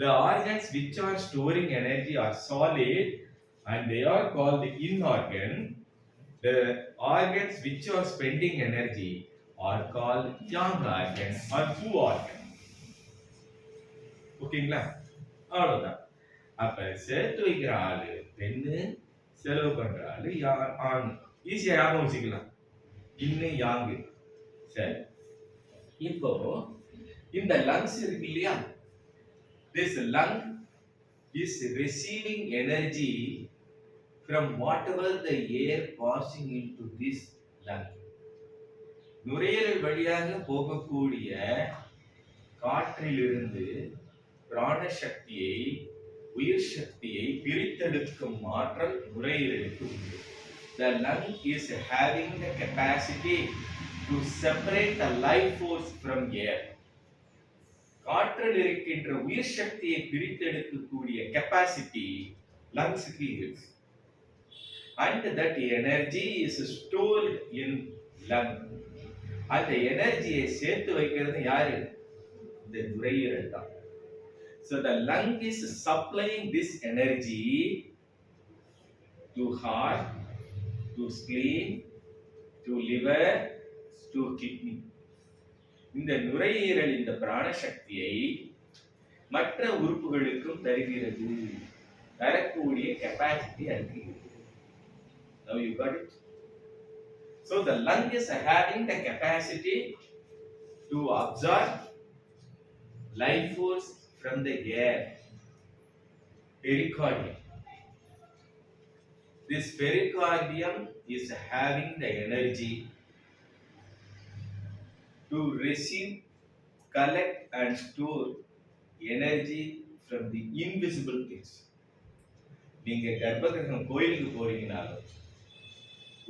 The organs which are storing energy are solid and they are called the in organ. The organs which are spending energy are called yang organ or fu organ. ஓகேங்களா? அவ்வளவுதான். அப்ப சேர்த்து வைக்கிற ஆளு பெண்ணு, செலவு பண்ற ஆளு ஆண். ஈஸியா ஞாபகம் வச்சுக்கலாம், இன்னு யாங்கு. சரி, இப்போ இந்த லங்ஸ் இருக்கு இல்லையா, this lung is receiving energy from whatever the air passing into this lung. நுரையீரல் வழியாக போகக்கூடிய காற்றிலிருந்து பிராண சக்தியை, உயிர் சக்தியை பிரித்தெடுக்கும் ஆற்றல் நுரையீரலுக்கு உண்டு. The lung is having the capacity to separate the life force from air. காற்றில் இருக்கின்ற உயிர் சக்தியை பிரித்தெடுக்கக்கூடிய கெப்பாசிட்டி லங்ஸ்க்கு இருக்கு. And that energy is stored in lung. அந்த எனர்ஜியை சேர்த்து வைக்கிறது யாரு? இந்த நுரையீரல் தான். So the lung is supplying this energy to heart, to spleen, to liver, to kidney. இந்த நுரையீரல் இந்த பிராண சக்தியை மற்ற உறுப்புகளுக்கும் தருகிறது, தரக்கூடிய கெப்பாசிட்டி அதுக்கு இருக்கு. Now you got it? So the lung is having the capacity to absorb life force from the air. Pericardium. This pericardium is having the energy to receive, collect and store energy from the invisible things. நீங்க கர்ப்பகிரகம் கோயிலுக்கு போறீங்கனாலும்,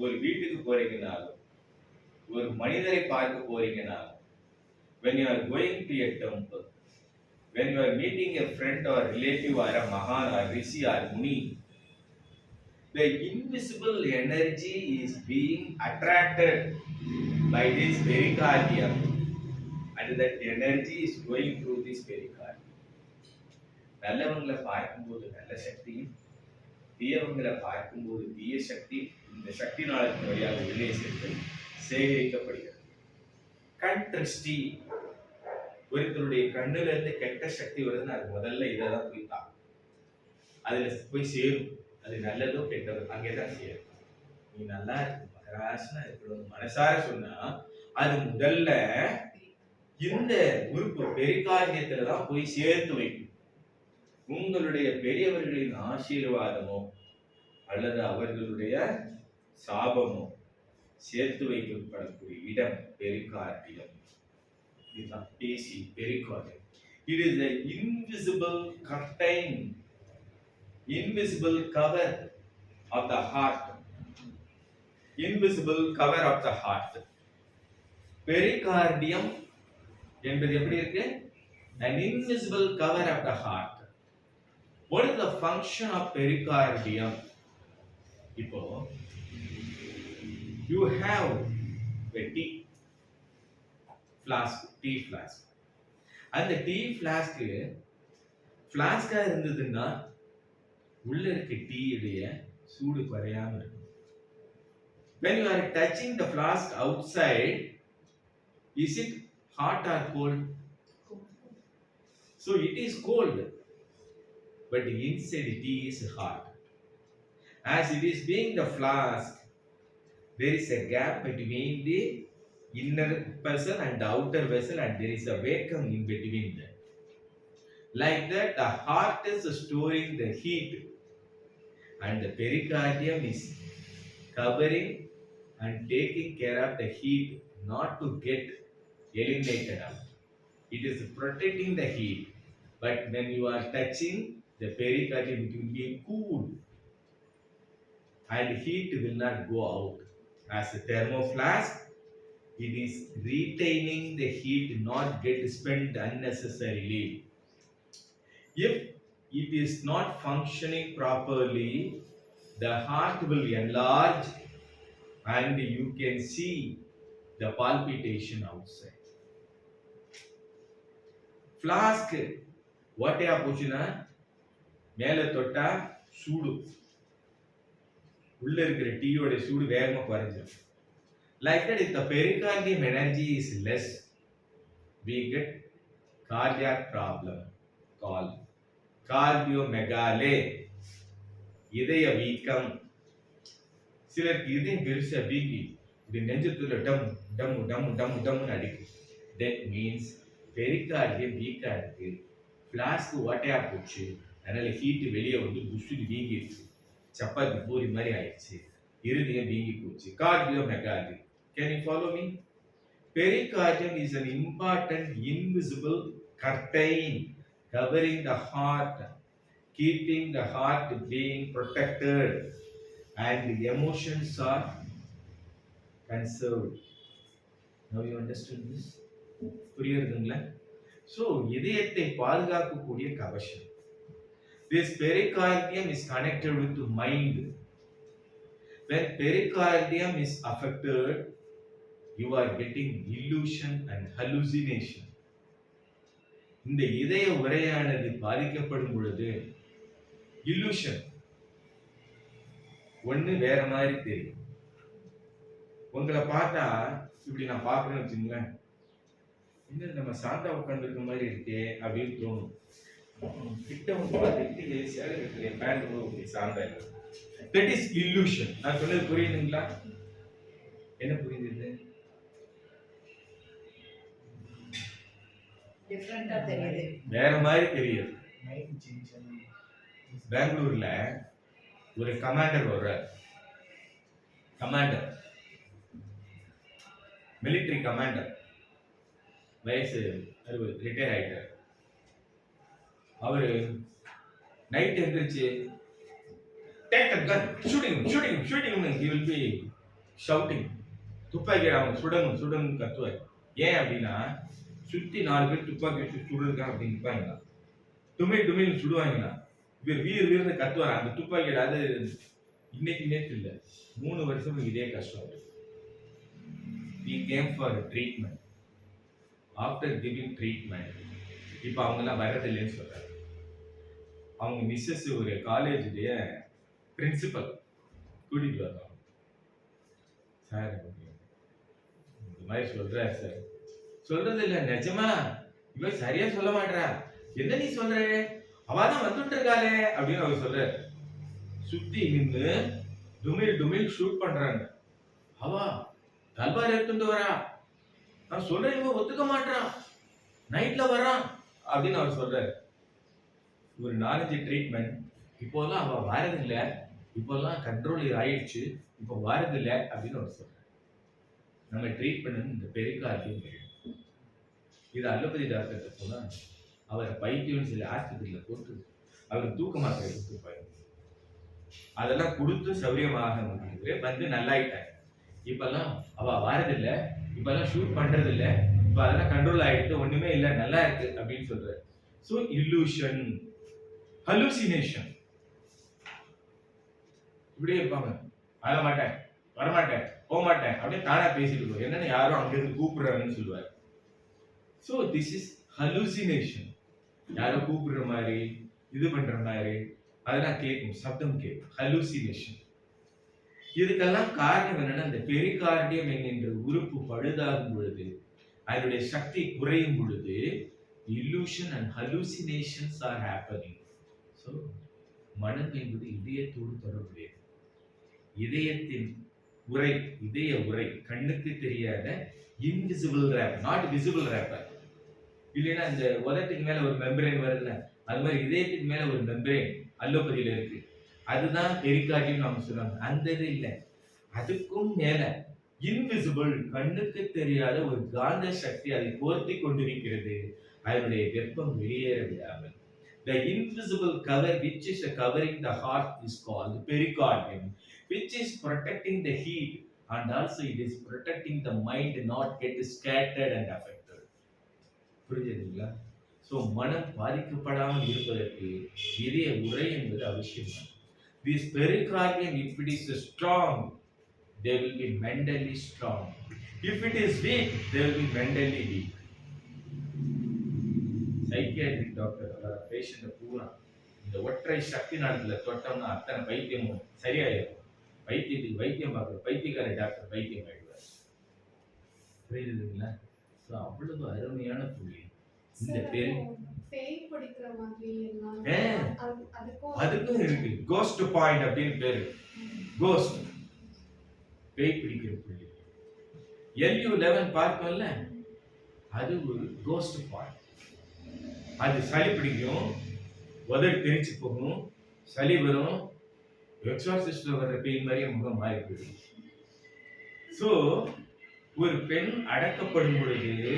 ஒரு வீட்டுக்கு போறீங்கனாலும், ஒரு மனிதரை பார்க்க போறீங்கனாலும், when you are going to a temple, when you are meeting a friend or relative or a mahan or rishi or muni, the invisible energy is being attracted by this pericardium and that energy is going through this pericardium. நல்லவங்களை பார்க்கும்போது நல்ல சக்தி, தீயவங்களை பார்க்கும்போது தீய சக்தி இந்த சக்தி நாளத்தின் வழியாக வெளியே சென்று சேகரிக்கப்படுகிறது. கண் திருஷ்டி, ஒருத்தருடைய கண்ணுல இருந்து கெட்ட சக்தி வருதுன்னு அது முதல்ல இதான் போய் தாக்கும், அதுல போய் சேரும். அது நல்லதோ கெட்டதோ அங்கேதான் சேரும். நீ நல்லா இருக்கு, மகராசனா இருக்கணும் மனசார சொன்னா அது முதல்ல இந்த உறுப்பு பெரிகாரியத்துல தான் போய் சேர்த்து வைக்கும். உங்களுடைய பெரியவர்களின் ஆசீர்வாதமோ அல்லது அவர்களுடைய சாபமோ சேர்த்து வைக்கப்படக்கூடிய இடம் பெரிகார்டியம். இதுதான் பேசி pericardium. It is the invisible curtain, invisible cover of the heart. Invisible cover of the heart. Pericardium என்பது எப்படி இருக்கு? An invisible cover of the heart. What is the function of pericardium? இப்போ you have a tea flask. அந்த டீ ஃபிளாஸ்கா இருந்ததுன்னா உள்ள இருக்க டீயுடைய சூடு குறையாம இருக்கும். When you are touching the flask outside, is it hot or cold? So it is cold, but inside the tea is hot. As it is being the flask, there is a gap between the inner vessel and the outer vessel, and there is a vacuum in between them. Like that, the heart is storing the heat, and the pericardium is covering and taking care of the heat not to get eliminated out. It is protecting the heat, but when you are touching the pericardium, it will be cool and heat will not go out. As a thermoflask, it is retaining the heat, not get spent unnecessarily. If it is not functioning properly, the heart will enlarge and you can see the palpitation outside. Flask ஓட்டையா போச்சுன்னா மேல தொட்டா சூடு, உள்ள இருக்கிற டீயோட சூடு வேகமா குறைஞ்சிடும். Like that, if the pericardium energy is less, we get cardiac problem called cardiomegale, இதய வீக்கம். சிலருக்கு இதயம் பெருசா வீங்கி இது நெஞ்சத்துல டம் டம் டம் டம் டம்னு அடிக்கும். That means பெரிகார்டியம் வீக்கா இருக்கு, ஃபிளாஸ்க் ஓட்டையா போச்சு, அதனால ஹீட் வெளியே வந்து புஷ்ஷுக்கு வீங்கிடுச்சு, சப்பாத்தி பூரி மாதிரி ஆயிடுச்சு, இருதயம் வீங்கி போச்சு. cardiomegale. Can you follow me? Pericardium is an important invisible curtain covering the heart, keeping the heart being protected, and the emotions are conserved. Now you understand this? புரியுதுங்களா? So இதயத்தை பாதுகாக்கக்கூடிய கவசம். This pericardium is connected with the mind. When pericardium is affected, you are getting illusion and hallucination. இந்த இதய உரையானது பாதிக்கப்படும் பொழுது illusion ஒண்ணு வேற மாதிரி தெரியும். உங்களை பார்த்தா இப்படி நான் பார்க்கணும்னு வச்சுங்களேன், இன்னும் நம்ம சாந்தா உட்காந்துருக்க மாதிரி இருக்கே அப்படின்னு தோணும். கிட்ட வந்து பார்த்துக்கிட்டு சேலை இருக்கிற பேண்ட் சாந்தா இல்லை. That is illusion. நான் சொன்னது புரியுதுங்களா? என்ன புரியுது? வேற மாதிரி தெரியுது. பெங்களூர்ல ஒரு கமாண்டர் வர்றார். கமாண்டர், மிலிட்டரி கமாண்டர், வயசு 60, ரிட்டையர் ஆயிட்டார். அவரு நைட் எந்திரிச்சு take the gun, shooting, he will be shouting. துப்பாக்கி அவன் சுடணும் கத்துவார். ஏன் அப்படின்னா சுத்தி 4 பேர் துப்பாக்கி சுடுறதுக்கா அப்படின்னு நிற்பாங்களா, டுமில் சுடுவாங்களா, இவர் வீர்னு கத்துவார். அந்த துப்பாக்கி அது இன்னைக்கு நேற்று இல்லை, 3 வருஷம் இதே கஷ்டம். We came for treatment. After giving treatment, இப்போ அவங்கெல்லாம் வரதில்லைன்னு சொல்றாரு. அவங்க மிஸ்ஸஸ் ஒரு காலேஜுடைய பிரின்சிபல் கூட்டிட்டு வர்றாங்க. சார் இந்த மாதிரி சொல்றாரு சார். சொல்றது இல்ல, நிஜமா இவன் சரியா சொல்ல மாட்டா, என்ன நீ சொல்ற, அவதான் வந்துட்டு இருக்காளே அப்படின்னு அவர் சொல்றாரு. சுத்தி நின்று டுமில் ஷூட் பண்றாங்க. அவா தல்வார் எடுத்துட்டு வரா, நான் சொல்றேன் இவன் ஒத்துக்க மாட்டான், நைட்ல வரான் அப்படின்னு அவர் சொல்றாரு. ஒரு 4-5 ட்ரீட்மெண்ட். இப்போலாம் அவ வரதில்ல, இப்போலாம் கண்ட்ரோல் ஆயிடுச்சு, இப்போ வரதில்ல அப்படின்னு அவர் சொல்றாரு. நம்ம ட்ரீட் பண்ணது இந்த பெரிகார்டியம். இது அலோபதி டாக்டர்கிட்ட போனா அவரை பைத்தியம்னு சொல்லி ஆஸ்பத்திரியில போட்டு அவருக்கு தூக்க மாத்திரை கொடுத்துருப்பாரு. அதெல்லாம் கொடுத்து சௌரியமாக வந்து நல்லாயிட்டாங்க. இப்பெல்லாம் அவ வாரதில்ல, இப்பெல்லாம் ஷூட் பண்றது இல்ல, இப்ப அதெல்லாம் கண்ட்ரோல் ஆயிடுத்து, ஒண்ணுமே இல்ல, நல்லா இருக்கு அப்படின்னு சொல்றாரு. So illusion, hallucination. இப்படியே இருப்பாங்க. வரமாட்டேன், வரமாட்டேன், போக மாட்டேன் அப்படின்னு தானா பேசிட்டு இருக்கோம். என்னன்னு யாரும் அங்க இருந்து கூப்பிடுறாங்கன்னு சொல்லுவாரு. So this is hallucination. யாரோ கூப்பிடுற மாதிரி, இது பண்ற மாதிரி அதெல்லாம் கேட்கும், சப்தம் கேட்கும். ஹலூசினேஷன். இதுக்கெல்லாம் காரணம் என்னன்னா, இந்த பெரிகார்டியம் என்கின்ற உறுப்பு பழுதாகும் பொழுது, அதனுடைய சக்தி குறையும் பொழுது, illusion and hallucinations are happening. So, மனம் என்பது இதயத்தோடு தொடர்புடையது. இதயத்தின் உரை, இதய உரை, கண்ணுக்கு தெரியாத invisible wrap, not visible wrapper. இல்லைன்னா இந்த உதட்டுக்கு மேல ஒரு மெம்பரேன் வருதுல, அது மாதிரி இதயத்துக்கு மேல ஒரு மெம்பரேன் அலோபதியில இருக்கு. அதுதான் பெரிகார்டியம் நாம சொல்றாங்க. அந்த இது இல்ல, அதுக்கும் மேல இன்விசிபிள், கண்ணுக்கு தெரியாத ஒரு காந்த சக்தி அதை போர்த்தி கொண்டிருக்கிறது. அதனுடைய வெப்பம் வெளியேற விடாமல். The invisible cover which is covering the heart is called pericardium, which is protecting the heat and also it is protecting the mind not get scattered and affected. புரியுதுங்களா? சோ மனம் பாதிக்கப்படாமல் இருப்பதற்கு இதய உரை என்பது அவசியம். This pericardium, if it is strong, they will be mentally strong. If it is weak, they will be mentally weak. Psychiatric doctor patient பூரா இந்த ஒற்றை சக்தி நாளத்துல தொட்டோம்னா அத்தனை பைத்தியமும் சரியாயிடும். வைத்தியத்துக்கு வைத்தியம் பார்க்குற பைத்தியக்கார டாக்டர் பைத்தியம் ஆயிடுவார். புரியுதுங்களா? ஸோ அவ்வளவு அருமையான புள்ளி. இந்த பேர் அதுக்கும் இருக்கு. கோஸ்ட் பாயிண்ட் அப்படின்னு பேரு. கோஸ்ட், பேய் பிடிக்கிற புள்ளி. LU11 பார்த்தோம்ல, அது ஒரு கோஸ்ட் பாயிண்ட். அது சளி பிடிக்கும், உதடு தெரிச்சு போகும், சளி வரும், எக்ஸார்சிஸ்ட்ல வர்ற பெயின் மாதிரி முகம் மாறி போயிடும். சோ ஒரு பெண் அடக்கப்படும் பொழுது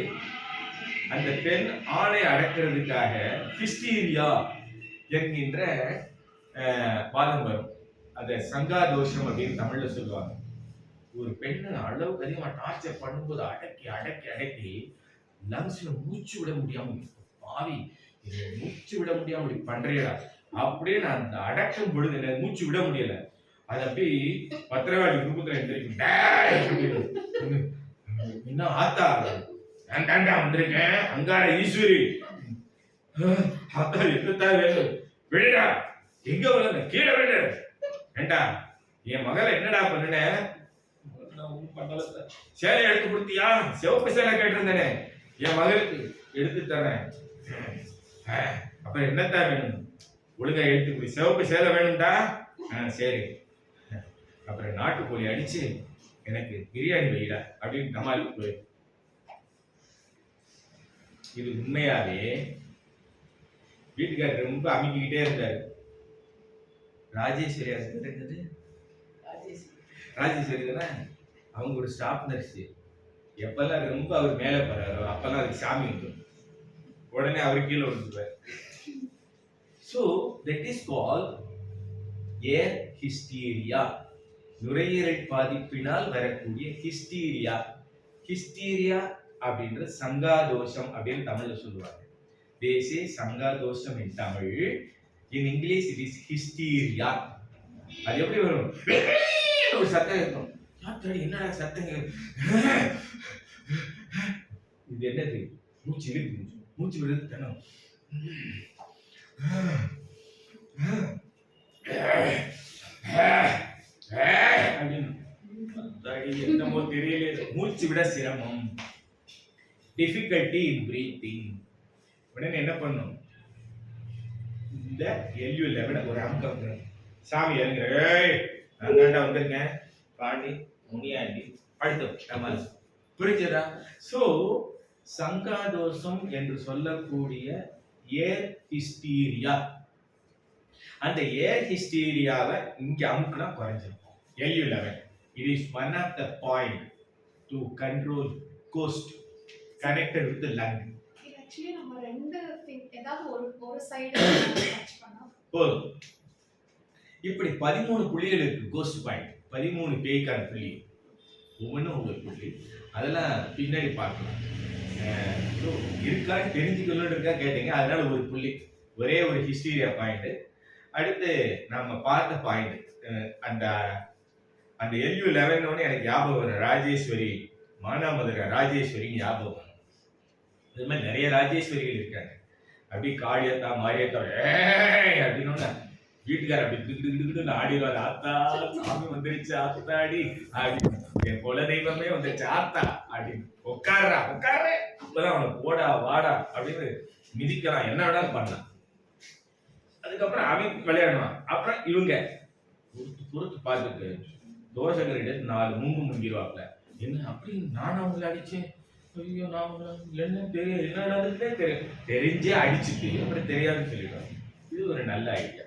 அந்த பெண் ஆணை அடக்கிறதுக்காக ஹிஸ்டீரியா என்கின்ற வாதம் வரும். அத சங்காதோஷம் அப்படின்னு தமிழ்ல சொல்லுவாங்க. ஒரு பெண்ணு அளவுக்கு அதிகமா டார்ச்சர் பண்ணும்போது அடக்கி அடக்கி அடக்கி லங்ஸ்ல மூச்சு விட முடியாம, பாவி மூச்சு விட முடியாம இப்படி பண்றியா அப்படியே நான் அந்த அடக்கும் பொழுது என்ன மூச்சு விட முடியல. அது அப்படி பத்திரவாளி குடும்பத்துல இன்னும் ஆத்தா நான் தாண்டா வந்திருக்கேன், அங்கார ஈஸ்வரி ஆத்தா என்னத்தான் வேணும், விடுடா, எங்க விழுந்த கீழே விடு, ஏண்டா என் மகளை என்னடா பண்ணுன, சேலை எடுத்து கொடுத்தியா, சிவப்பு சேலை கேட்டிருந்தேனே என் மகளுக்கு எடுத்து தரேன், அப்புறம் என்னத்தான் வேணும், ஒழுங்கா எடுத்து கொடு, சிவப்பு சேலை வேணும்டா, சரி, அப்புறம் நாட்டுக்கோழி அடிச்சு எனக்கு பிரியாணி வைடா அப்படின்னு நம்மளுக்கு போய். இது உண்மையாவே வீட்டுக்காரர் ரொம்ப அமைக்கிட்டே இருந்தாரு. ராஜேஸ்வரி இருந்தது, ராஜேஸ்வரி தானே அவங்க ஒரு ஸ்டாஃப் நர்ஸ். எப்பெல்லாம் ரொம்ப அவர் மேல போறாரோ அப்பெல்லாம் அதுக்கு சாமி வந்துடும், உடனே அவர் கீழே விழுந்துருவார். So that is call air hysteria, நுரையீரல் பாதிப்பினால் வரக்கூடிய ஹிஸ்டீரியா. ஹிஸ்டீரியா அப்படின்ற சங்காதோஷம் அப்படின்னு தமிழ்ல சொல்லுவாங்க. தேசே சங்காதோஷம் in Tamil, in English it is hysteria. அது எப்படி வரும், ஒரு சத்தம் இருக்கும், என்னடா சத்தங்க, இது என்னது, மூச்சு இழுக்கு, மூச்சு விடுறது தனம், என்னமோ தெரியல, மூச்சு விட சிரமம், டிஃபிகல்டி இன் பிரீத்திங். உடனே என்ன பண்ணும், இந்த LU11 ஒரு அமுக்கம், சாமி இறங்குற, அந்தாண்டா வந்திருக்கேன், பாண்டி முனியாண்டி அடுத்த புரிஞ்சதா? சோ சங்காதோஷம் என்று சொல்லக்கூடிய ஏர் ஹிஸ்டீரியா அந்த ஏர் ஹிஸ்டீரியாவை இங்க அமுக்குனா குறைஞ்சிருக்கும். LU11 it is one of the point to control coast connected with the lung. இது actually நம்ம ரெண்டு ஏதாவது ஒரு சைடு டச் பண்ணா போதும். இப்படி 13 புள்ளிகள் இருக்கு கோஸ்ட் பாயிண்ட். 13 பேய்க்கான புள்ளி, ஒவ்வொன்றும் ஒவ்வொரு புள்ளி. அதெல்லாம் பின்னாடி பார்க்கலாம். இருக்கான்னு தெரிஞ்சுக்கணும்னு இருக்கா கேட்டீங்க, அதனால ஒரு புள்ளி, ஒரே ஒரு ஹிஸ்டீரியா பாயிண்ட். அடுத்து நம்ம பார்த்த பாயிண்ட் அந்த அந்த LU11 எனக்கு ஞாபகம் வரும், ராஜேஸ்வரி, மானாமதுரை ராஜேஸ்வரி ஞாபகம் வரும். இது மாதிரி நிறைய ராஜேஸ்வரிகள் இருக்காங்க. அப்படி காளியத்தா மாரியத்தா அப்படின்னு வீட்டுக்கார அப்படி திட்டு ஆடிடுவாரு, ஆத்தா சாமி வந்துருச்சு ஆத்தாடி அப்படின்னு, என் குல தெய்வமே வந்துருச்சு ஆத்தா அப்படின்னு, உட்காடுறா உட்காரு, அப்பதான் அவனை போடா வாடா அப்படின்னு மிதிக்கிறான், என்ன வேணாலும் பண்ணலாம். அதுக்கப்புறம் அவன் விளையாடுவான். அப்புறம் இவங்க பொறுத்து பார்த்துட்டு தோசைகள் 4 மூங்கு முங்கிடுவாப்ல. என்ன அப்படி நானும் அவங்களை அடிச்சேன், ஐயோ நான் என்ன தெரியும், என்ன நடந்துட்டே தெரியும், தெரிஞ்சே அடிச்சுட்டு அப்புறம் தெரியாதுன்னு சொல்லிடுவாங்க. இது ஒரு நல்ல idea.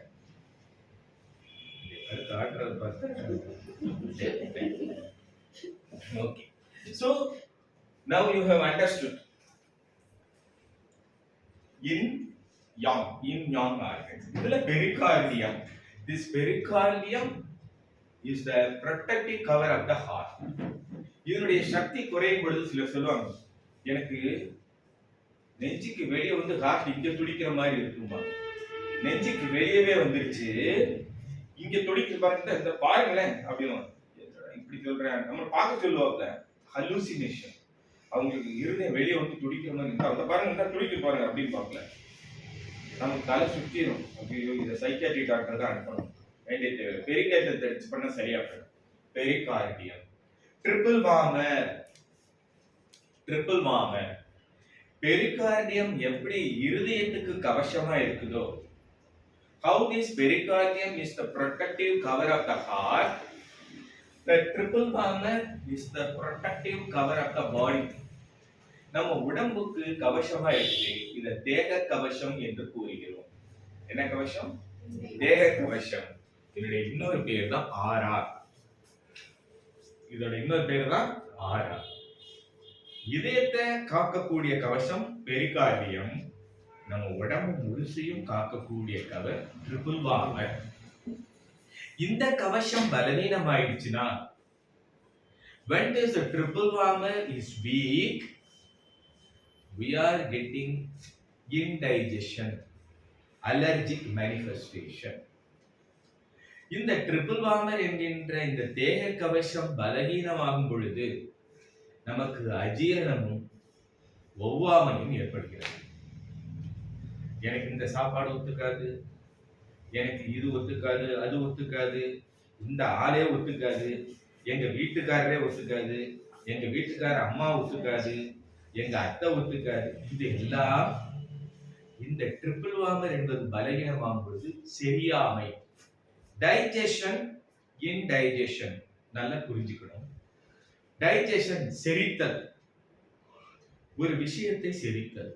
Okay, so now you have understood yin yang organs. இதுல pericardium, this pericardium is the protective cover of the heart. இதனுடைய சக்தி குறையும் பொழுது சிலர் சொல்லுவாங்க, எனக்கு நெஞ்சுக்கு வெளியே வந்து ஹார்ட் இங்க துடிக்கிற மாதிரி இருக்குமா, நெஞ்சுக்கு வெளியவே வந்துருச்சு இங்க துடிக்கிற பாருங்க, இந்த பாருங்களேன் அப்படின்னு இப்படி சொல்றேன். நம்ம பார்க்க சொல்லுவாங்க ஹலூசினேஷன், அவங்களுக்கு இருதயம் வெளியே வந்து துடிக்கிற மாதிரி இருக்கா, அந்த பாருங்க என்ன துடிக்க பாருங்க அப்படின்னு பார்க்கல, நமக்கு தலை சுத்திரும். ஐயோ இதை சைக்காட்ரி டாக்டர் தான் அனுப்பணும், வேண்டிய தேவை, பெரிகார்டியத்தை டச் பண்ண சரியா போயிடும். Pericardium, triple warmer. பெரிகார்டியம் எப்படி இருதயத்துக்கு கவசமா இருக்குதோ, how this pericardium is the protective cover of the heart, the triple warmer is the protective cover of the body. நம்ம உடம்புக்கு கவசமா இருக்கு, இத தேக கவசம் என்று கூறுகிறோம். என்ன கவசம்? தேக கவசம். இதோட இன்னொரு பேர் தான் ஆரா. இதோட இன்னொரு பேர் தான் ஆரா. இதயத்தை காக்கக்கூடிய கவசம் பெரிகார்டியம், நம்ம உடம்பு முழுசையும் காக்கக்கூடிய கவர் ட்ரிபிள் வார்மர். இந்த கவசம் பலவீனமாயிடுச்சுன்னா, when does the triple warmer is weak, we are getting indigestion, allergic manifestation. இந்த ட்ரிபிள் வார்மர் என்கின்ற இந்த தேக கவசம் பலவீனமாகும் பொழுது நமக்கு அஜீரணமும் ஒவ்வாமையும் ஏற்படுகிறது. எனக்கு இந்த சாப்பாடு ஒத்துக்காது, எனக்கு இது ஒத்துக்காது, அது ஒத்துக்காது, இந்த ஆளே ஒத்துக்காது, எங்க வீட்டுக்காரரே ஒத்துக்காது, எங்க வீட்டுக்கார அம்மா ஒத்துக்காது, எங்க அத்தை ஒத்துக்காது. இது எல்லாம் இந்த ட்ரிபிள் வார்மர் என்பது பலவீனமாகும் பொழுது சரியாமை. டைஜஷன், இன்டைஜஷன் நல்லா புரிஞ்சுக்கணும். டைஜஷன் செரித்தல், ஒரு விஷயத்தை செரித்தல்,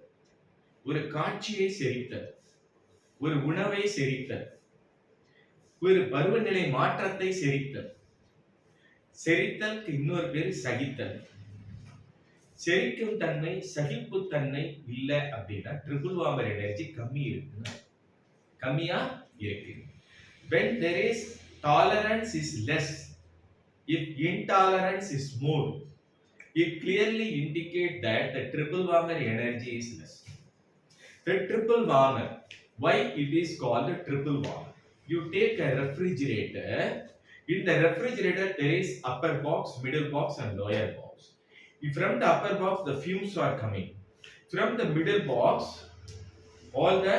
ஒரு காட்சியை செரித்தல், ஒரு உணவை செரித்தல், ஒரு பருவநிலை மாற்றத்தை செரித்தல். செரித்தலுக்கு இன்னொரு பேர் சகித்தல். செரிக்கும் தன்மை, சகிப்பு தன்மை இல்லை அப்படின்னா ட்ரிபிள் வார்மர் எனர்ஜி கம்மி இருக்குன்னா, கம்மியா இருக்கு. when there is tolerance is less, if intolerance is more, it clearly indicates that the triple warmer energy is less. The triple warmer, why it is called a triple warmer? You take a refrigerator. In the refrigerator there is upper box, middle box and lower box. From the upper box the fumes are coming. From the middle box all the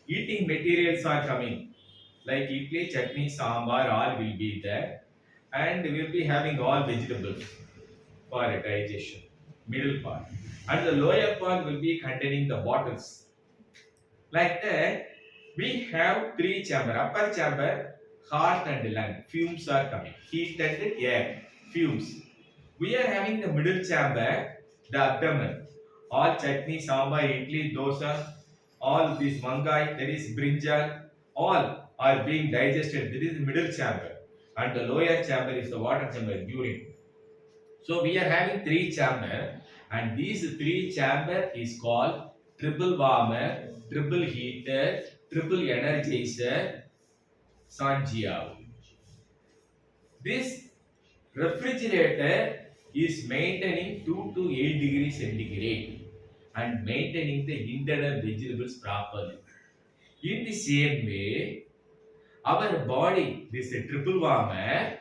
eating materials are coming, like idli, chutney, sambar, all will be there, and we will be having all vegetables for digestion, middle part, and the lower part will be containing the bottles. Like that, we have 3 chamber. Upper chamber, heart and lung, fumes are coming, heat and air, fumes. We are having the middle chamber, the abdomen, all chutney, sambar, idli, dosa, all these mangai, that is brinjal, all are being digested. This is the middle chamber, and the lower chamber is the water chamber, urine. So we are having three chamber, and these three chamber is called triple warmer, triple heater, triple energizer, Sanjiao. This refrigerator is maintaining 2 to 8 degrees centigrade and maintaining the internal vegetables properly. In the same way, our body, this triple warmer,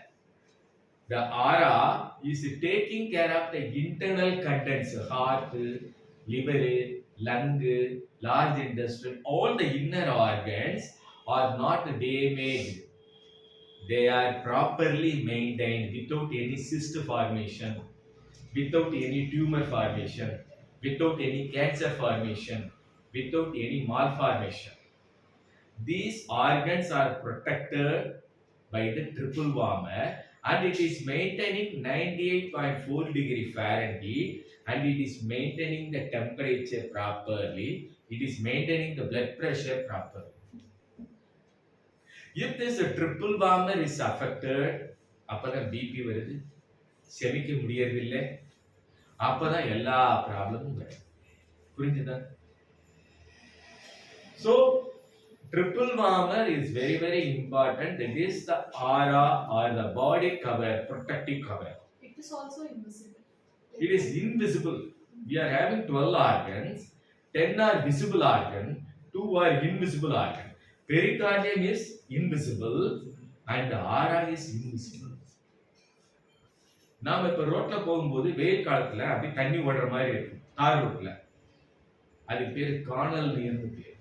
the aura is taking care of the internal contents, heart, liver, lung, large intestine, all the inner organs are not damaged. They are properly maintained without any cyst formation, without any tumor formation, without any cancer formation, without any malformation. These organs are protected by the triple warmer, and it is maintaining 98.4 degree Fahrenheit, and it is maintaining the temperature properly. It is maintaining the blood pressure properly. If this triple warmer is affected, அப்பதான் பிபி வருது, செமிக்க முடியறதில்லை, அப்பதான் எல்லா ப்ராப்ளமும் வருது. புரிஞ்சுதா? So triple warmer is very very important. That is the aura or the body cover, protective cover. It is also invisible. It is invisible. We are having 12 organs, 10 are visible organ, 2 are invisible organ. Pericardium is invisible and the aura is invisible. நாம இப்ப ரோட்ல போகும்போது வெயில் காலத்துல அப்படி தண்ணி ஓடுற மாதிரி இருக்கும் தார் ரோட்ல, அது பேரு காணல் நீர்னு பேரு.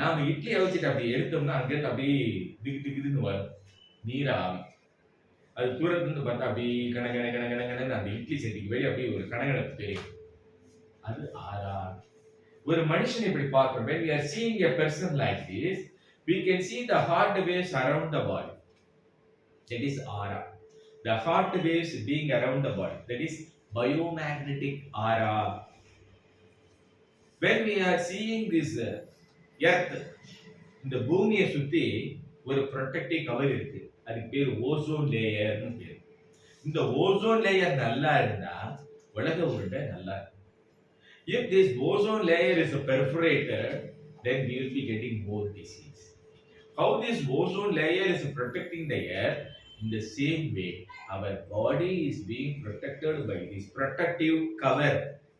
நாம இட்லி அவிச்சிட்டு அப்படி எடுத்தோம்னா அங்கிருந்து அப்படியே திக்கு திக்குன்னு வரும் நீர் ஆவி. அது தூரத்துல இருந்து பார்த்தா அப்படி கண கண கண கண கணன்னு அந்த இட்லி சட்டிக்கு வெளியே அப்படியே ஒரு கணகணப்பு தெரியும். அது ஆறா. ஒரு மனுஷன் இப்படி பார்க்கிறோம். When we are seeing a person like this, we can see the heart waves around the body. That is aura. The heart waves being around the body. That is biomagnetic aura. When we are seeing this earth, இந்த பூமியை சுத்தி ஒரு protective cover இருக்கு. அதுக்கு பேர் ஓசோன் லேயர்னு பேர். இந்த ஓசோன் லேயர் நல்லா இருந்தா உலக உருண்டை நல்லா இருக்கும். If this ozone layer is perforated, then we will be getting more disease. How this ozone layer is protecting the air? In the same way, our body is being protected by this protective cover,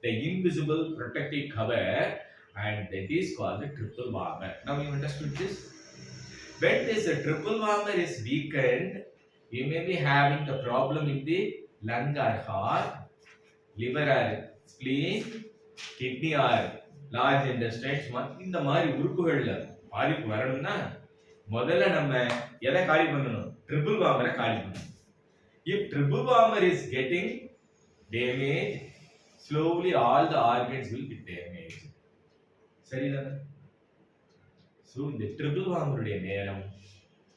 the invisible protective cover, and that is called the triple warmer. Now you understood this? When this triple warmer is weakened, you may be having the problem in the lung or heart, liver or spleen, kidney or large intestines, இந்த மாதிரி உறுப்புகள்ல பாதிப்பு வரணும்னா முதல்ல நம்ம எதை காலி பண்ணணும்? ட்ரிபிள் வார்மரை காலி பண்ணணும். If triple warmer is getting damaged, slowly all the organs will be damaged. சரிதானே? So இந்த ட்ரிபிள் வார்மருடைய நேரம்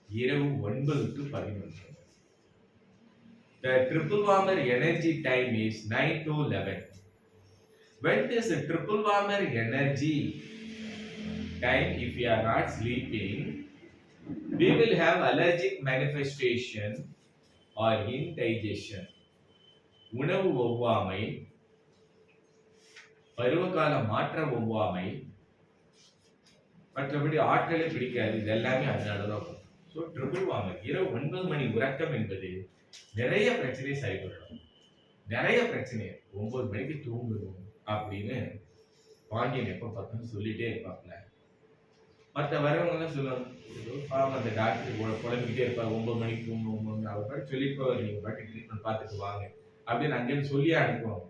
இரவு 9 to 11. The triple warmer energy time is 9 to 11. When this triple warmer energy time, if we are not sleeping, we will have allergic manifestation or indigestion. உணவு ஒவ்வாமை, பருவகால மாற்ற ஒவ்வாமை, மற்றபடி ஆற்றலை பிடிக்காது, இது எல்லாமே அதனாலதான். ஸோ ட்ரிபிள் வார்மர் இரவு 9 மணி உறக்கம் என்பது நிறைய பிரச்சனையை சரி பண்ணணும். நிறைய பிரச்சனை 9 மணிக்கு தூங்குறோம் அப்படின்னு பாண்டியன் எப்ப பார்த்தாலும் சொல்லிட்டே இருப்பாப்ல. மற்ற வரவங்க எல்லாம் சொல்லுவாங்க, பாவம் அந்த டாக்டர் குழம்பிக்கிட்டே இருப்பார், 9 மணிக்கு தூங்கணும் அவர் சொல்லிட்டு நீங்க பாட்டு ட்ரீட்மெண்ட் பார்த்துட்டு வாங்க அப்படின்னு அங்கேருந்து சொல்லியே அனுப்புவாங்க.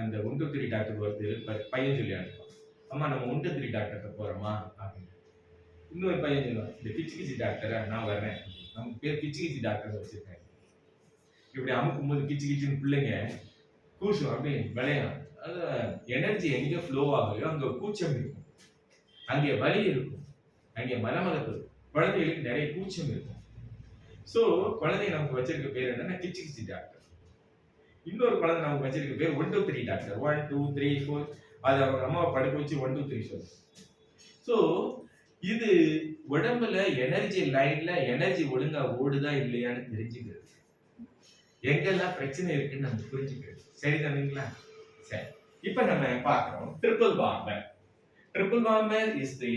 அந்த 1-2-3 டாக்டர் ஒருத்தர் பையன் சொல்லி அனுப்புவான், அம்மா நம்ம 1-2-3 டாக்டர் போறோமா அப்படின்னு. இன்னொரு பையன் சொல்லுவான், இந்த கிச்சி கிச்சி டாக்டரா நான் வர்றேன், நமக்கு பேர் கிச்சி கிச்சி டாக்டர் வச்சிருக்கேன். இப்படி அமுக்கும் போது கிச்சி கிச்சின்னு பிள்ளைங்க கூசும், அப்படி விளையும். அது எனர்ஜி எங்க ஃப்ளோ ஆகுதோ அங்க கூச்சம் இருக்கும், அங்கே வலி இருக்கும், அங்கே மலமலப்பு இருக்கும். குழந்தைகளுக்கு நிறைய கூச்சம் இருக்கும். ஸோ குழந்தைங்க நமக்கு வச்சிருக்க பேர் என்னன்னா கிச்சி கிச்சி டாக்டர். இன்னொரு குழந்தை நமக்கு வச்சிருக்க பேர் 1-2-3 டாக்டர். 1 2 3 4 அது அவங்க அம்மாவை படுக்க வச்சு 1 2 3 சொல்லு. ஸோ இது உடம்புல எனர்ஜி லைன்ல எனர்ஜி ஒழுங்கா ஓடுதா இல்லையான்னு தெரிஞ்சுக்கிறது. எங்கெல்லாம் பிரச்சனை இருக்குன்னு நம்ம புரிஞ்சுக்கிறது. சரிதானுங்களா? சரி. இப்ப நம்ம பார்க்கிறோம் triple warmer. Triple warmer is the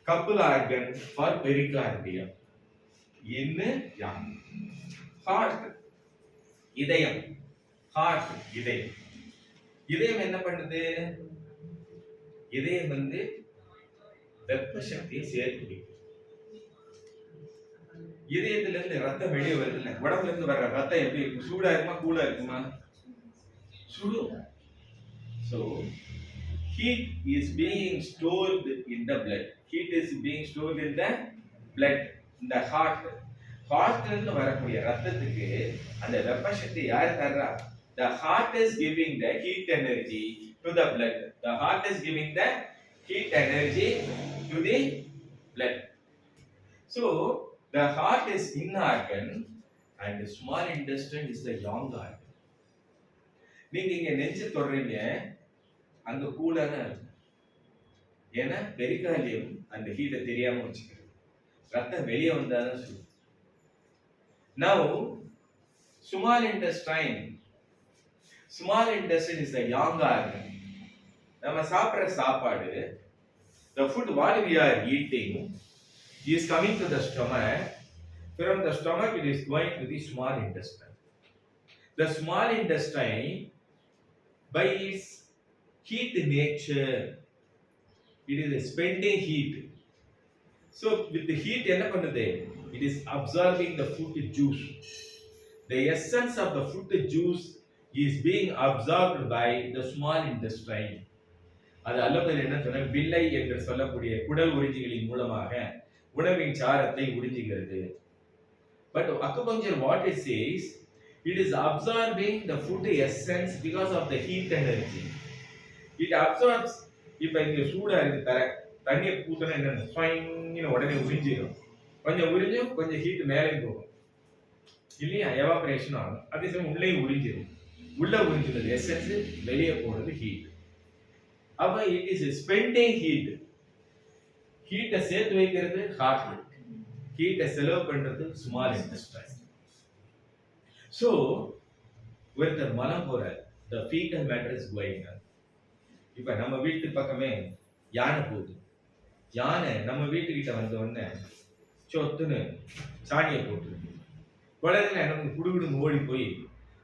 couple organ for pericardium. In young. Heart. இதயம். Heart. இதயம். இதயம் என்ன பண்ணுது? இதயம் வந்து வெப்ப சக்தியை சேர்த்து இதயத்துல இருந்து ரத்தம் வெளியே வருது இல்ல, உடம்புல இருந்து வர்ற ரத்தம் எப்படி இருக்கும்? சூடா இருக்குமா கூலா இருக்குமா? சுடும். So heat is being stored in the blood. Heat is being stored in the blood, in the heart. Heart இருந்து வரக்கூடிய ரத்தத்துக்கு அந்த வெப்ப சக்தி யார் தர்றா? The heart is giving the heat energy to the blood. The heart is giving the heat energy to the blood. So the heart is in organ and the small intestine is the young organ. நீங்க இங்க நெஞ்சு தொடறீங்க, அங்க கூலா தான் இருக்கும். ஏன்னா பெரிகார்டியம் அந்த ஹீட்டை தெரியாம வச்சுக்கிறது. ரத்தம் வெளியே வந்தாதான் சுடும். Now small intestine is the young organ. நம்ம சாப்பிடுற சாப்பாடு, the food what we are eating is coming to the stomach. From the stomach it is going to the small intestine. The small intestine by its heat nature, it is spending heat. So with the heat என்ன பண்ணுது? It is absorbing the food juice. The essence of the food juice is being absorbed by the small intestine. அது அல்லபதில் என்ன சொன்ன வில்லை என்று சொல்லக்கூடிய குடல் உறிஞ்சிகளின் மூலமாக உணவின் சாரத்தை உறிஞ்சுகிறது. But acupuncture what it says, it is absorbing the food essence because of the heat energy. It absorbs. இப்ப இங்க சூடா இருக்கு தர, தண்ணியை ஊத்தனா என்ன ஸ்வைன்னு உடனே உறிஞ்சிடும். கொஞ்சம் உறிஞ்சும், கொஞ்சம் ஹீட் மேலே போகும் இல்லையா, எவாபரேஷன் ஆகும். அதே சமயம் உள்ளே உறிஞ்சிடும். உள்ள உறிஞ்சுறது எசன்ஸ், வெளியே போறது ஹீட். அப்ப இட் இஸ் ஸ்பெண்டிங் ஹீட். ஹீட்டை சேர்த்து வைக்கிறது ஹார்ட், ஹீட்டை செலவு பண்றது ஸ்மால் இன்டெஸ்டைன். சோ ஒருத்தர் மலம் போற the fecal matter is going on. இப்ப நம்ம வீட்டு பக்கமே யானை போகுது. யானை நம்ம வீட்டுக்கிட்ட வந்த உடனே சொத்துன்னு சாணியை போட்டு குழந்தைங்க என்ன குடுகுடுன்னு ஓடி போய்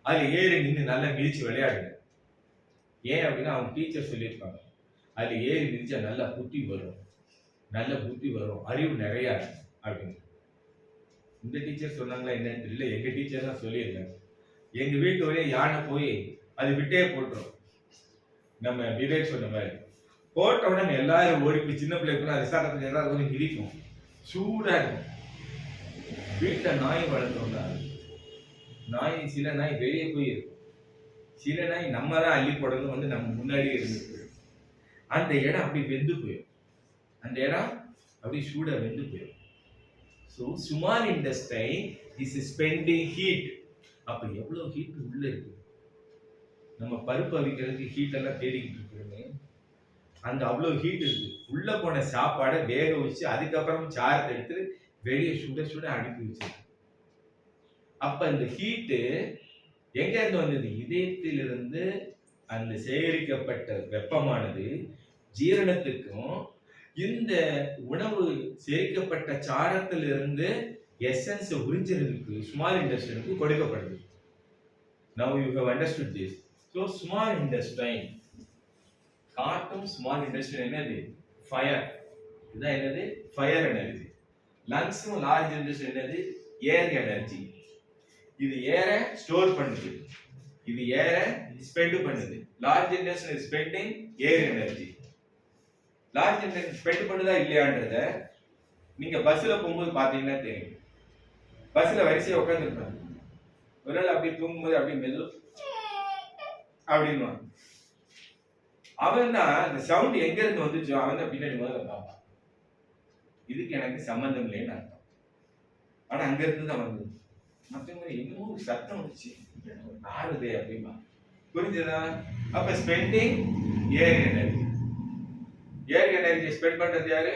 அதுல ஏறி நின்று நல்லா மிதிச்சு விளையாடுங்க. ஏன் அப்படின்னா அவங்க டீச்சர் சொல்லியிருப்பாங்க, அதுல ஏறி மிதிச்சா நல்லா புத்தி வரும், நல்ல புத்தி வரும், அறிவு நிறைய அப்படின்னு. இந்த டீச்சர் சொன்னாங்களா என்னன்னு தெரியல, எங்க டீச்சர் தான் சொல்லியிருக்காங்க. எங்க வீட்டு வரையே யானை போய் அது விட்டே போட்டுரும். நம்ம விவேக் சொன்ன மாதிரி போட்ட உடனே எல்லாரும் ஓடி போய் சின்ன பிள்ளைக்கு அது சாட்டத்தில் எல்லாரும் கொஞ்சம் மிதிக்கும், சூடா இருக்கும். வீட்டுல நாய் வளர்த்தோம்னா நாய், சில நாய் வெளியே போய் இருக்கும், சில நாய் நம்ம தான் அள்ளி போடணும் வந்து நம்ம முன்னாடியே இருந்து போயிடும். அந்த இடம் அப்படி வெந்து போயிடும், அந்த இடம் அப்படி சூடா வெந்து போயிடும். So small intestine is spending heat. அப்ப எவ்வளவு ஹீட் உள்ள இருக்கு. நம்ம பருப்பு அவிக்கிறதுக்கு ஹீட் எல்லாம் தேடிக்கிட்டு இருக்கிறோமே, அங்க அவ்வளவு ஹீட் இருக்கு. உள்ள போன சாப்பாடை வேக வச்சு அதுக்கப்புறம் சாரத்தை எடுத்து வெளியே சுட சுட அனுப்பி வச்சிருக்கு. அப்ப இந்த ஹீட்டு எங்க இருந்து வந்தது? இதயத்திலிருந்து அந்த சேகரிக்கப்பட்ட வெப்பமானது ஜீரணத்துக்கும் இந்த உணவு சேகரிக்கப்பட்ட சாரத்திலிருந்து எசன்ஸ் உறிஞ்சிறதுக்கு ஸ்மால் இன்டெஸ்டைனுக்கு கொடுக்கப்படுது. Now you have understood this. So small intestine, காட்டும் ஸ்மால் இன்டெஸ்டைன் என்னது? ஃபயர். இதான் என்னது? Fire energy. லங்ஸும் லார்ஜ் இன்டெஸ்டைன் என்னது? Air energy. இது ஏரை ஸ்டோர் பண்ணுது, இது ஏரை ஸ்பெண்ட் பண்ணுது. Large intestine is spending air energy. Large intestine spend பண்ணுதா இல்லையான்றத நீங்க பஸ்ல போகும்போது பாத்தீங்கன்னா தெரியும். பஸ்ல வரிசையா உட்காந்துருப்பாங்க, ஒரு நாள் அப்படி தூங்கும்போது அப்படி மெது அப்படின்னு அவன் தான் அந்த சவுண்ட் எங்க இருந்து வந்துச்சோ அவன் தான் பின்னாடி முதல்ல பார்ப்பான். இதுக்கு எனக்கு சம்பந்தம் இல்லைன்னு அர்த்தம். ஆனா அங்க இருந்து தான் வந்தது. மற்றவங்க இன்னும் ஒரு சத்தம் வந்துச்சு ஆறுதே அப்படிமா, புரிஞ்சதா? அப்ப ஸ்பெண்டிங் ஏர் எனர்ஜி. ஏர் எனர்ஜி ஸ்பெண்ட் பண்றது யாரு?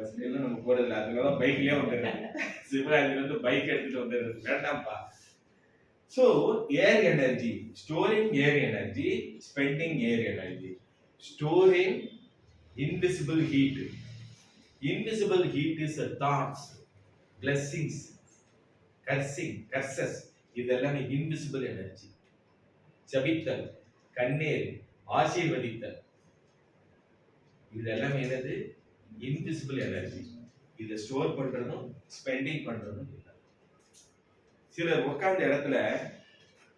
பஸ் எல்லாம் நம்ம போறதில்ல, அதனால பைக்லயே வந்துடுறது. சிவராஜ்ல இருந்து பைக் எடுத்துட்டு வந்துடுறது வேண்டாம்ப்பா. So air energy, storing air energy, spending air energy, storing invisible heat. Invisible heat is a thoughts, blessings, cursing, curses. இதெல்லாம் invisible energy. ஜபித்தல், கண்ணீர், ஆசீர்வதித்தல், இதெல்லாம் என்னது? Invisible energy. இதை ஸ்டோர் பண்றதும் ஸ்பெண்டிங் பண்றதும் இல்லை. சிலர் உட்கார்ந்த இடத்துல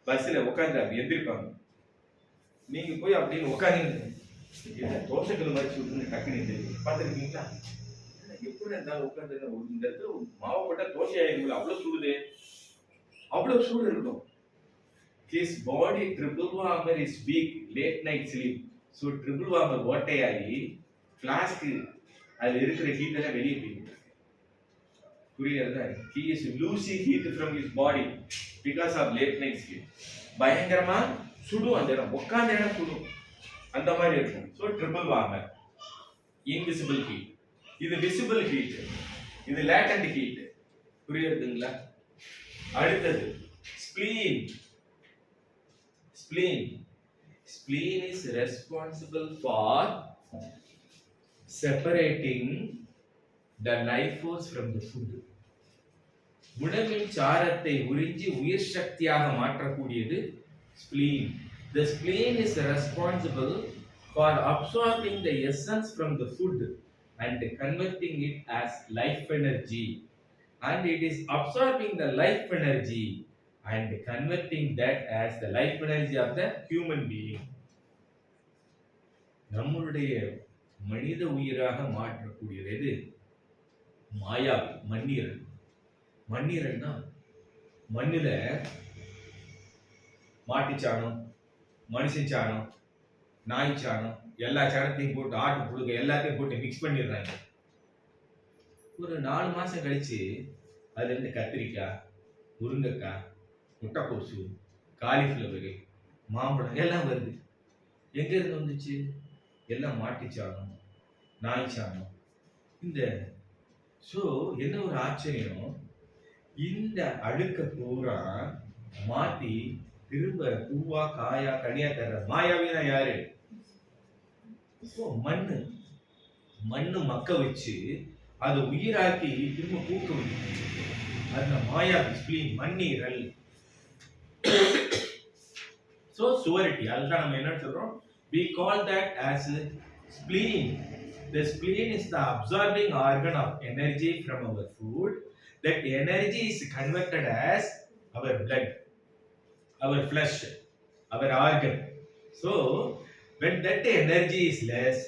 பஸ்ல உட்கார்ந்து அப்படி எந்திரிப்பாங்க. நீங்க போய் அப்படின்னு உட்காந்து தோசைகள் மாதிரி சுட்டு டக்குன்னு எந்திரிப்பீங்க. பார்த்துருக்கீங்களா? எப்படி இருந்தாலும் உட்காந்து இந்த இடத்துல மாவு போட்டா தோசை ஆயிருங்களா? அவ்வளவு சூடுது, அவ்வளவு சூடு இருக்கும். His body triple warmer is weak, late night sleep. So triple warmer ஓட்டையாகி flask அதுல இருக்கிற ஹீட் எல்லாம் வெளியே போயிடும். புரியுறதா? He is losing heat from his body because of late night sleep. பயங்கரமா சுடும், அந்த இடம் உட்கார்ந்த இடம் சுடும், அந்த மாதிரி இருக்கும். So triple warmer, invisible heat. இது visible heat, இது latent heat. புரியுறதுங்களா? அடுத்தது spleen. Spleen. Spleen is responsible for separating the life force from the food. உணவின் சாரத்தை உறிஞ்சி உயிர் சக்தியாக மாற்றக்கூடியது spleen. The spleen is responsible for absorbing the essence from the food and converting it as life energy. And it is absorbing the life energy and converting that as the life energy of the human being. நம்முடைய மனித உயிராக மாற்றக்கூடியது எது? மாயாவி, மண்ணீரல். மண்ணீரல்னா மண்ணுல மாட்டுச்சாணம், மனுஷன் சாணம், நாய் சாணம், எல்லா சாணத்தையும் போட்டு, ஆட்டு புழுக்க எல்லாத்தையும் போட்டு மிக்ஸ் பண்ணிடுறாங்க. ஒரு 4 மாசம் கழிச்சு அதுல இருந்து கத்திரிக்காய், முருங்கைக்காய், முட்டைக்கோசு, காலிஃப்ளவர், மாம்பழம் எல்லாம் வருது. எங்க இருந்து வந்துச்சு? எல்லாம் மாட்டுச்சாணம், நாய் சாணம். இந்த என்ன ஒரு ஆச்சரியம், இந்த அடுக்க பூரா மாத்தி திரும்ப பூவா காயா கனியா தர்ற மாயாவினா யாரு? மண்ணு. மண்ணு மக்க வச்சு அதை உயிராக்கி திரும்ப பூக்க வைக்கும். அந்த மாயாவி ஸ்பிளீன், மண்ணீரல். சுவரிட்டி, அதுதான் நம்ம என்ன சொல்றோம்? We call that as spleen. The spleen is the absorbing organ of energy from our food. That energy is converted as our blood, our flesh, our organ. So when that energy is less,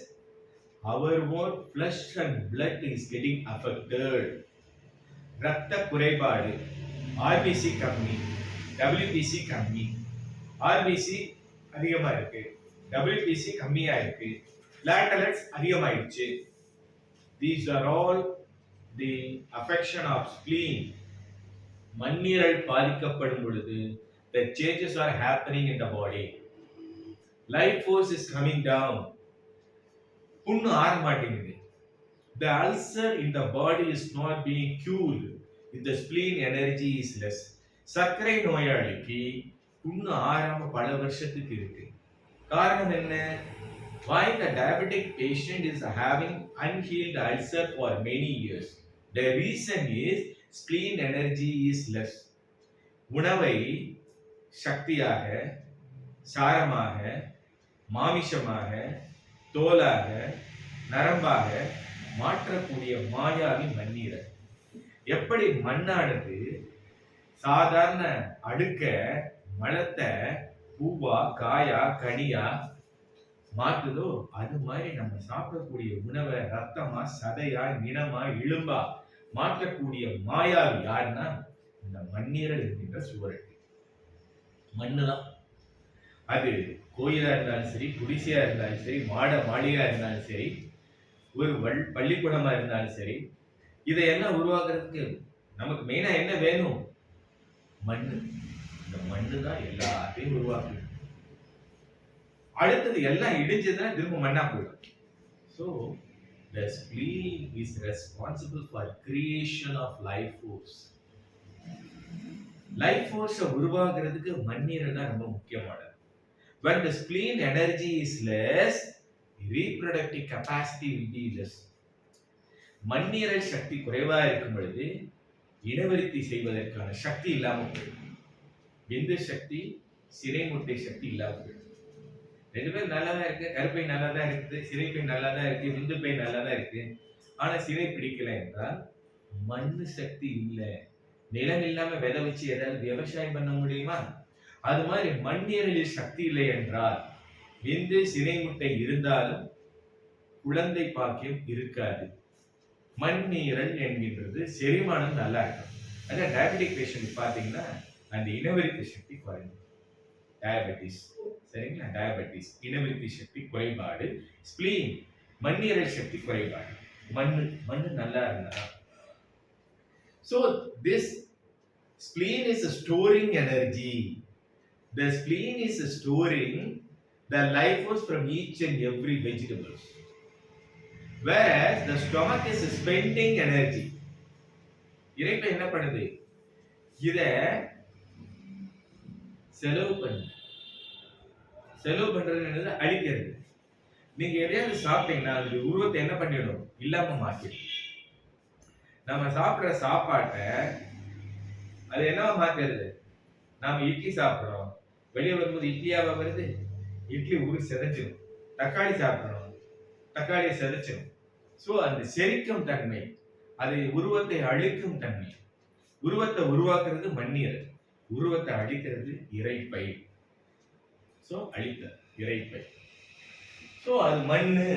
our own flesh and blood is getting affected. ரத்த குறைபாடு, RBC கம்மி, WBC கம்மி. RBC அதிகமா இருக்கு, WBC கம்மியா இருக்கு, platelets அதிகமாயிடுச்சு. These are all the affection of spleen. மண்ணீரல் பாதிக்கப்படும் பொழுது the changes are happening in the body. Life force is coming down. புண்ணு ஆற மாட்டேங்குது. The ulcer in the body is not being cured if the spleen energy is less. சர்க்கரை நோயாளிக்கு புண்ணு ஆறாம பல வருஷத்துக்கு இருக்கு. காரணம் என்ன? Why the diabetic patient is having unhealed ulcer for many years? The reason is spleen energy is less. உணவை சக்தியாக, சாரமாக, மாமிசமாக, தோலாக, நரம்பாக மாற்றக்கூடிய மாயாவி மண்ணீரல். எப்படி மண்ணானது சாதாரண அடுக்க மலத்தை பூவா காயா கனியா மாற்றுதோ, அது மாதிரி நம்ம சாப்பிடக்கூடிய உணவை ரத்தமா, சதையா, நினமா, இழும்பா மாற்றக்கூடிய மாயாவி யாருன்னா இந்த மண்ணீரல் என்கின்ற சுவரட்டி. மண்ணுதான். அது கோயிலா இருந்தாலும் சரி, குடிசையா இருந்தாலும் சரி, மாளிகா இருந்தாலும் சரி, ஒரு பள்ளிக்கூடமா இருந்தாலும் சரி, இதையெல்லாம் உருவாக்குறதுக்கு நமக்கு மெயினா என்ன வேணும்? மண்ணு. இந்த மண்ணு தான் எல்லாத்தையும் உருவாக்குது. அடுத்தது எல்லாம் இடிஞ்சதுன்னா திரும்ப மண்ணா போயிடும். The spleen is responsible for creation of life force. Life ஃபோர்ஸை உருவாக்குறதுக்கு மண்ணீரல் தான் ரொம்ப முக்கியமானது. When the spleen energy is less, reproductive capacity will be less. மண்ணீரல் சக்தி குறைவா இருக்கும் பொழுது இனவிருத்தி செய்வதற்கான சக்தி இல்லாம போயிடும். விந்து சக்தி, சினைமுட்டை சக்தி இல்லாம போயிடும். ரெண்டு பேரும் நல்லா தான் இருக்கு, கருப்பை நல்லா தான் இருக்குது, சினைப்பை நல்லா தான் இருக்கு, விந்துப்பை நல்லா தான் இருக்கு. ஆனா சினை பிடிக்கல என்றால் மண்ணு சக்தி இல்லை. நிலம் இல்லாம விதை வச்சு ஏதாவது விவசாயம் பண்ண முடியுமா? அது மாதிரி மண்ணீரலில் சக்தி இல்லை என்றால் விந்து சினைமுட்டை இருந்தாலும் குழந்தை பாக்கியம் இருக்காது. மண்ணீரல் என்கின்றது செரிமானம் நல்லா இருக்கும். அதான் டயபெட்டிக் பேஷண்ட் பாத்தீங்கன்னா அந்த இனவிருத்தி சக்தி குறையும். டயபெட்டிஸ், சரிங்களா? டயபெட்டிஸ் இனவிருத்தி சக்தி குறைபாடு. ஸ்பிளீன் மண்ணீரல் சக்தி குறைபாடு. மண்ணு நல்லா இருந்தா. So this spleen is storing energy. The spleen is storing the life force from each and every vegetable, whereas the stomach is spending energy. இறைப்பை என்ன பண்ணுது? இத செலவு பண்றது என்னது? அழிக்கிறது. நீங்க எதையாவது சாப்பிட்டீங்கன்னா அது உருவத்தை என்ன பண்ணிடும்? இல்லாம மாத்திடும். நம்ம சாப்பிடுற சாப்பாட்டை அது என்னவா மாத்துறது? நாம இட்லி சாப்பிடுறோம், வெளியே வரும்போது இட்லியாவா வருது? இட்லி உரு செதைச்சிடும். தக்காளி சாப்பிடணும், தக்காளியை செதைச்சிடும். சோ அந்த செரிக்கும் தன்மை, அது உருவத்தை அழிக்கும் தன்மை. உருவத்தை உருவாக்குறது மண்ணீரல், உருவத்தை அழிக்கிறது இரைப்பை. சோ அழித்த இரைப்பை. சோ அது மண்ணு,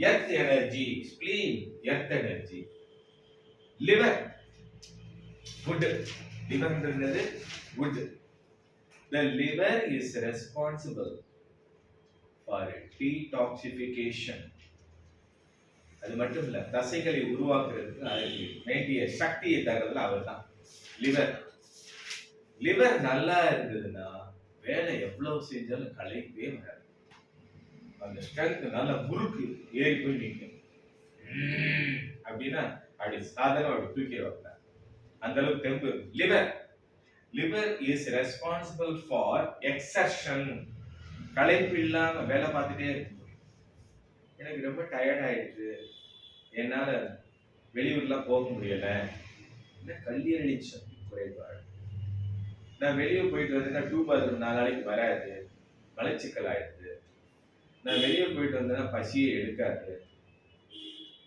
earth energy, spleen earth energy. Liver wood. Liver என்றது wood. The liver is responsible for detoxification. அது மட்டும் இல்ல, தசைகளை உருவாக்குறதுக்கு அதுக்கு வேண்டிய சக்தியை தரதுல அவர்தான் லிவர். லிவர் நல்லா இருந்ததுன்னா வேலை எவ்வளவு செஞ்சாலும் களைப்பே வராது. அந்த ஸ்ட்ரென்த் நல்ல முறுக்கு ஏறி போய் நிற்கும். அப்படின்னா அப்படி சாதாரண அப்படி தூக்கிடுவாங்க. அந்த அளவுக்கு தெம்பு. Liver is responsible for exertion. களைப்பு இல்லாம வேலை பார்த்துட்டே இருக்கும். எனக்கு ரொம்ப டயர்ட் ஆயிடுச்சு, என்னால வெளியூர்லாம் போக முடியல, கல்லீரல் சக்தி குறைபாடு, நான் வெளியூர் போயிட்டு வந்தேன்னா 2 பாத்ரூம் 4 நாளைக்கு வராது, மலச்சிக்கல் ஆயிடுது, நான் வெளியூர் போயிட்டு வந்தேன்னா பசியே எடுக்காது,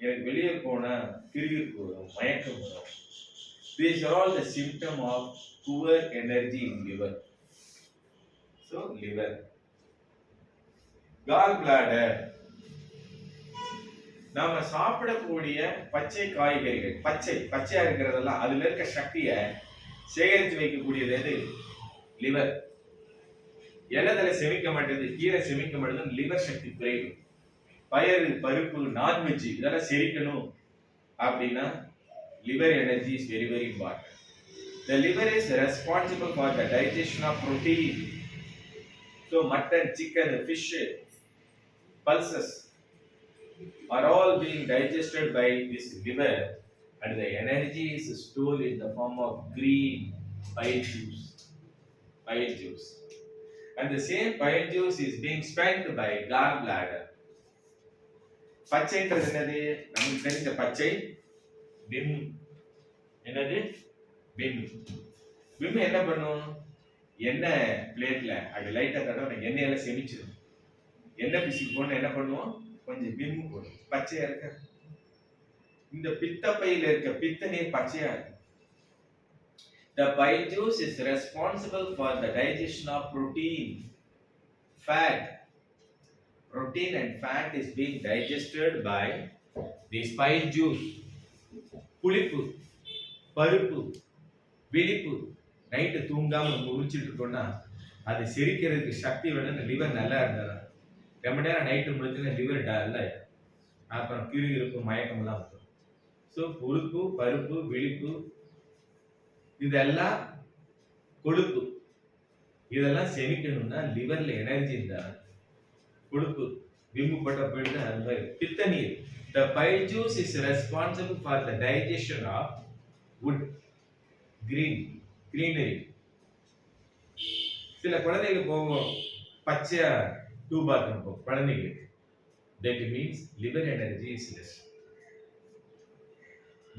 எனக்கு வெளியே போனா கிருகிருப்பு வரும், மயக்கம் வரும். These are all the symptom of poor energy in liver. So liver. Gallbladder. நாம சாப்பிடக்கூடிய பச்சை காய்கறிகள், பச்சையா இருக்கிறதெல்லாம் அதுல இருக்க சக்தியை சேகரித்து வைக்கக்கூடியது எது? லிவர். எல்லதலை செமிக்க மாட்டேது, கீரை செமிக்க மாட்டேது, லிவர் சக்தி குறைவு. பயறு, பருப்பு, நான்வெஜ் இதெல்லாம் செரிக்கணும் அப்படின்னா liver energy is very very important. The liver is responsible for the digestion of protein. So mutton, chicken, fish, pulses are all being digested by this liver, and the energy is stored in the form of green bile juice. And the same bile juice is being spent by gallbladder. பச்சைன்றது என்னது? நமக்கு தெரிஞ்ச பச்சை விம். என்னது? விம். விம் என்ன பண்ணும்? எண்ணெய் பிளேட்ல அது லைட்டா தடவை எண்ணெயில செமிச்சிடும். எண்ணெய் பிசுக்கு போன என்ன பண்ணுவோம்? கொஞ்சம் விம் போடும். பச்சையா இருக்க இந்த பித்தப்பையில இருக்க பித்த நீர் பச்சையா இருக்கு. The bile juice is responsible for the digestion of protein, fat. Protein and fat is being digested by this bile juice. புளிப்பு, பருப்பு, விழிப்பு, நைட்டு தூங்காம முடிச்சுட்டு இருக்கோம்னா அது செரிக்கிறதுக்கு சக்தி வேணும். லிவர் நல்லா இருந்தா ரொம்ப நேரம் நைட்டு முடிச்சுன்னா லிவர் டல் ஆயிடும். அப்புறம் கிருகிருப்பு, மயக்கம் எல்லாம் வந்துடும். ஸோ புழுப்பு, பருப்பு, விழிப்பு இதெல்லாம் கொழுப்பு. இதெல்லாம் செமிக்கணும்னா லிவர்ல எனர்ஜி இருந்தா கொழுப்பு விரும்பப்பட்ட போயிட்டு அது மாதிரி பித்த நீர். The bile juice is responsible for the digestion of wood, greenery. சில குழந்தைகள் போகும் பச்சையா டூ பாத்ரூம் போகும் குழந்தைகளுக்கு. That means liver energy is less.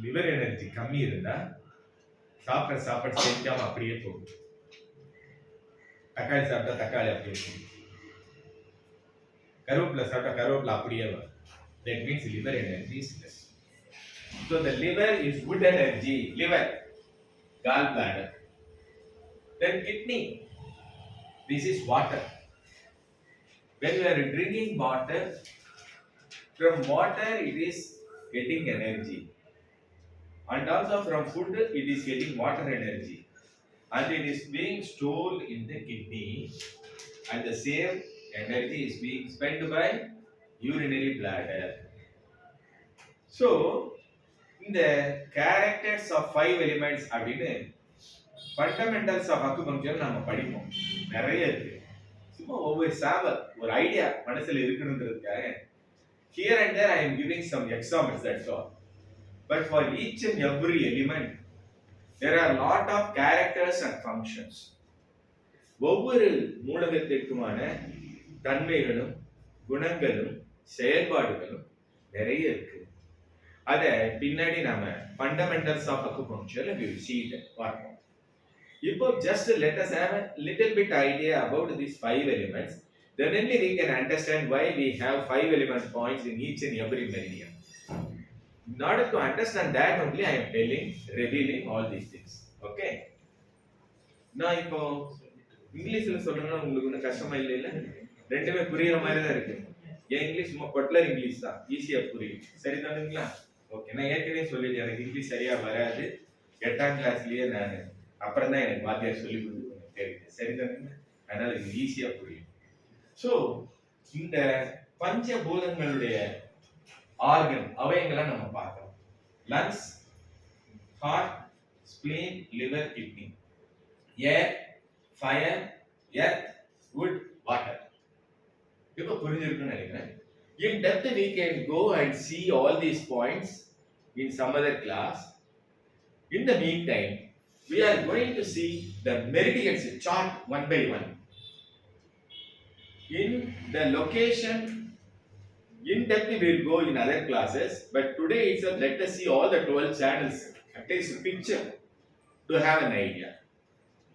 Liver energy கம்மி இருந்தா சாப்பாடு செஞ்சாம அப்படியே போகும். தக்காளி சாப்பிட்டா தக்காளி அப்படியே போகும். கருவேப்பிலை சாப்பிட்டா கருவேப்பிலை அப்படியே வரும். That means liver energy is less. So the liver is good energy. Liver, gallbladder. Then kidney. This is water. When we are drinking water, from water it is getting energy. And also from food it is getting water energy. And it is being stored in the kidney. And the same energy is being spent by urinary bladder. So, in the characters of 5 elements அப்படின்னு fundamentals of acupuncture நாம படிப்போம். நிறைய இருக்கு. சும்மா ஒவ்வொரு சாம்பிள் ஒரு ஐடியா மனசுல இருக்கணும்ன்றதுக்காக here and there I am giving some examples, that's all. But for each and every element there are a lot of characters and functions. ஒவ்வொரு மூலகத்திற்குமான தன்மைகளும் குணங்களும் செயல்பாடுகளும் நிறைய இருக்கு. அத பின்னாடி நாம ஃபண்டமெண்டல்ஸ் ஆஃப் அக்குபங்க்சர்ல we will see it பார்ப்போம். இப்போ just let us have a little bit idea about these 5 elements. Then only we can understand why we have 5 element points in each and every meridian. In order to understand that only I am revealing all these things. Okay? நான் இப்போ இங்கிலீஷ்ல சொல்றேன்னா உங்களுக்கு ஒன்றும் கஷ்டமா இல்லைல்ல? ரெண்டுமே புரியுற மாதிரி தான் இருக்கு. என் இங்கிலீஷ் சும்மா கொட்லர் இங்கிலீஷ் தான், ஈஸியா புரியும். சரிதானுங்களா? ஓகே, நான் ஏற்கனவே சொல்லிட்டேன் எனக்கு இங்கிலீஷ் சரியா வராது. 8ஆம் கிளாஸ்லயே நான் அப்புறம் தான் எனக்கு வாத்தியார் சொல்லி கொடுத்து தெரியுது. சரிதானுங்களா? அதனால இது ஈஸியா புரியும். ஸோ இந்த பஞ்சபூதங்களுடைய ஆர்கன் அவயங்களை நம்ம பார்க்கலாம். Lungs, heart, spleen, liver, kidney, air, fire, earth, wood, water. இப்போ புரிஞ்சிருக்குன்னு நினைக்கிறேன். In depth we can go and see all these points in some other class. In the meantime, we are going to see the meridians chart one by one. In the location, in depth we will go in other classes, but today itself let us see all the 12 channels, at least a picture to have an idea.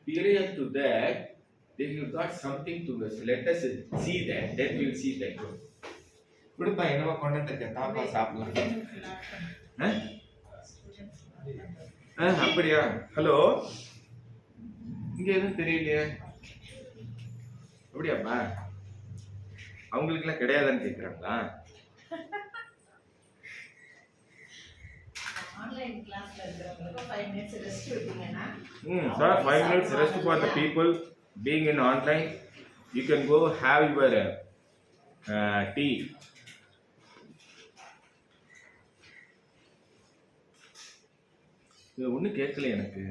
Prior to that, then you got something to us. Let us see that, then we will see that. குடுப்பா என்னவா கொண்டாந்துக்க தாப்பா சாப்பிடலாம். அப்படியா? ஹலோ, இங்க எதுவும் தெரியலையே. அப்படியாப்பா? அவங்களுக்கு எல்லாம் கிடையாதுன்னு கேக்குறாங்களா? ஆன்லைன் கிளாஸ்ல இருக்கிறவங்களுக்கு 5 minutes ரெஸ்ட் விட்டீங்கன்னா sir, 5 minutes rest for the people being in online. You can go have your tea. இது ஒன்றும் கேட்கல எனக்கு.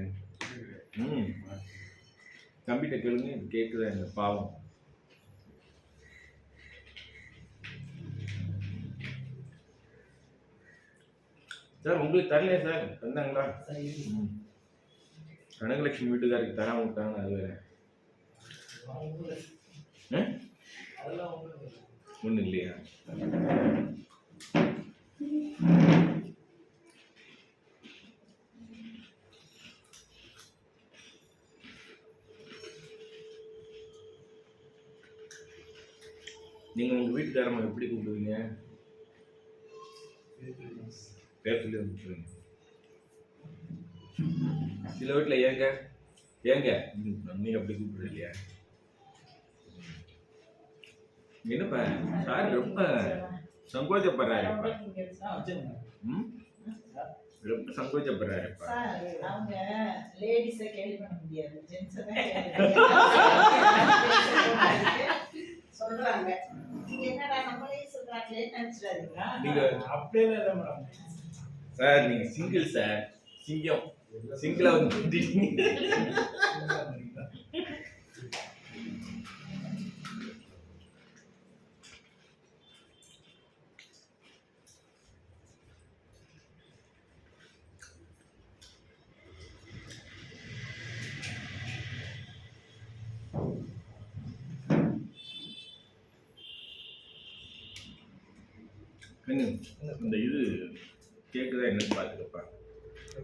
தம்பிகிட்ட கேளுங்க, இது கேட்குதா இந்த பாவம். சார் உங்களுக்கு தரலையா சார்? தந்தாங்களா? கனகலட்சுமி வீட்டுக்காருக்கு தராம விட்டாங்க, அது வேற. ஒன்றும் இல்லையா? நீங்க உங்க வீட்டுக்காரங்க எப்படி கூப்பிடுவீங்க? பேர் சொல்லி கூப்பிடுவீங்க. சில வீட்டுல ஏங்க ஏங்க நீங்க அப்படி கூப்பிடுறது இல்லையா? என்னப்பா சார் ரொம்ப சங்கோச்சப்படுறாரு. ரொம்ப சங்கோச்சப்படுறாருப்பா. அவங்க லேடிஸை கேள்வி பண்ண முடியாது, ஜென்ஸை சொல்றாங்க. என்னடா நம்மளே சொல்றாங்களே நினைச்சிடாதீங்க. நீங்க அப்படியே சார், நீங்க சிங்கிள் சார், சிங்கம் சிங்கிளா வந்து கண்ணு இந்த இது கேக்குதா என்னன்னு பார்த்துக்கப்பா.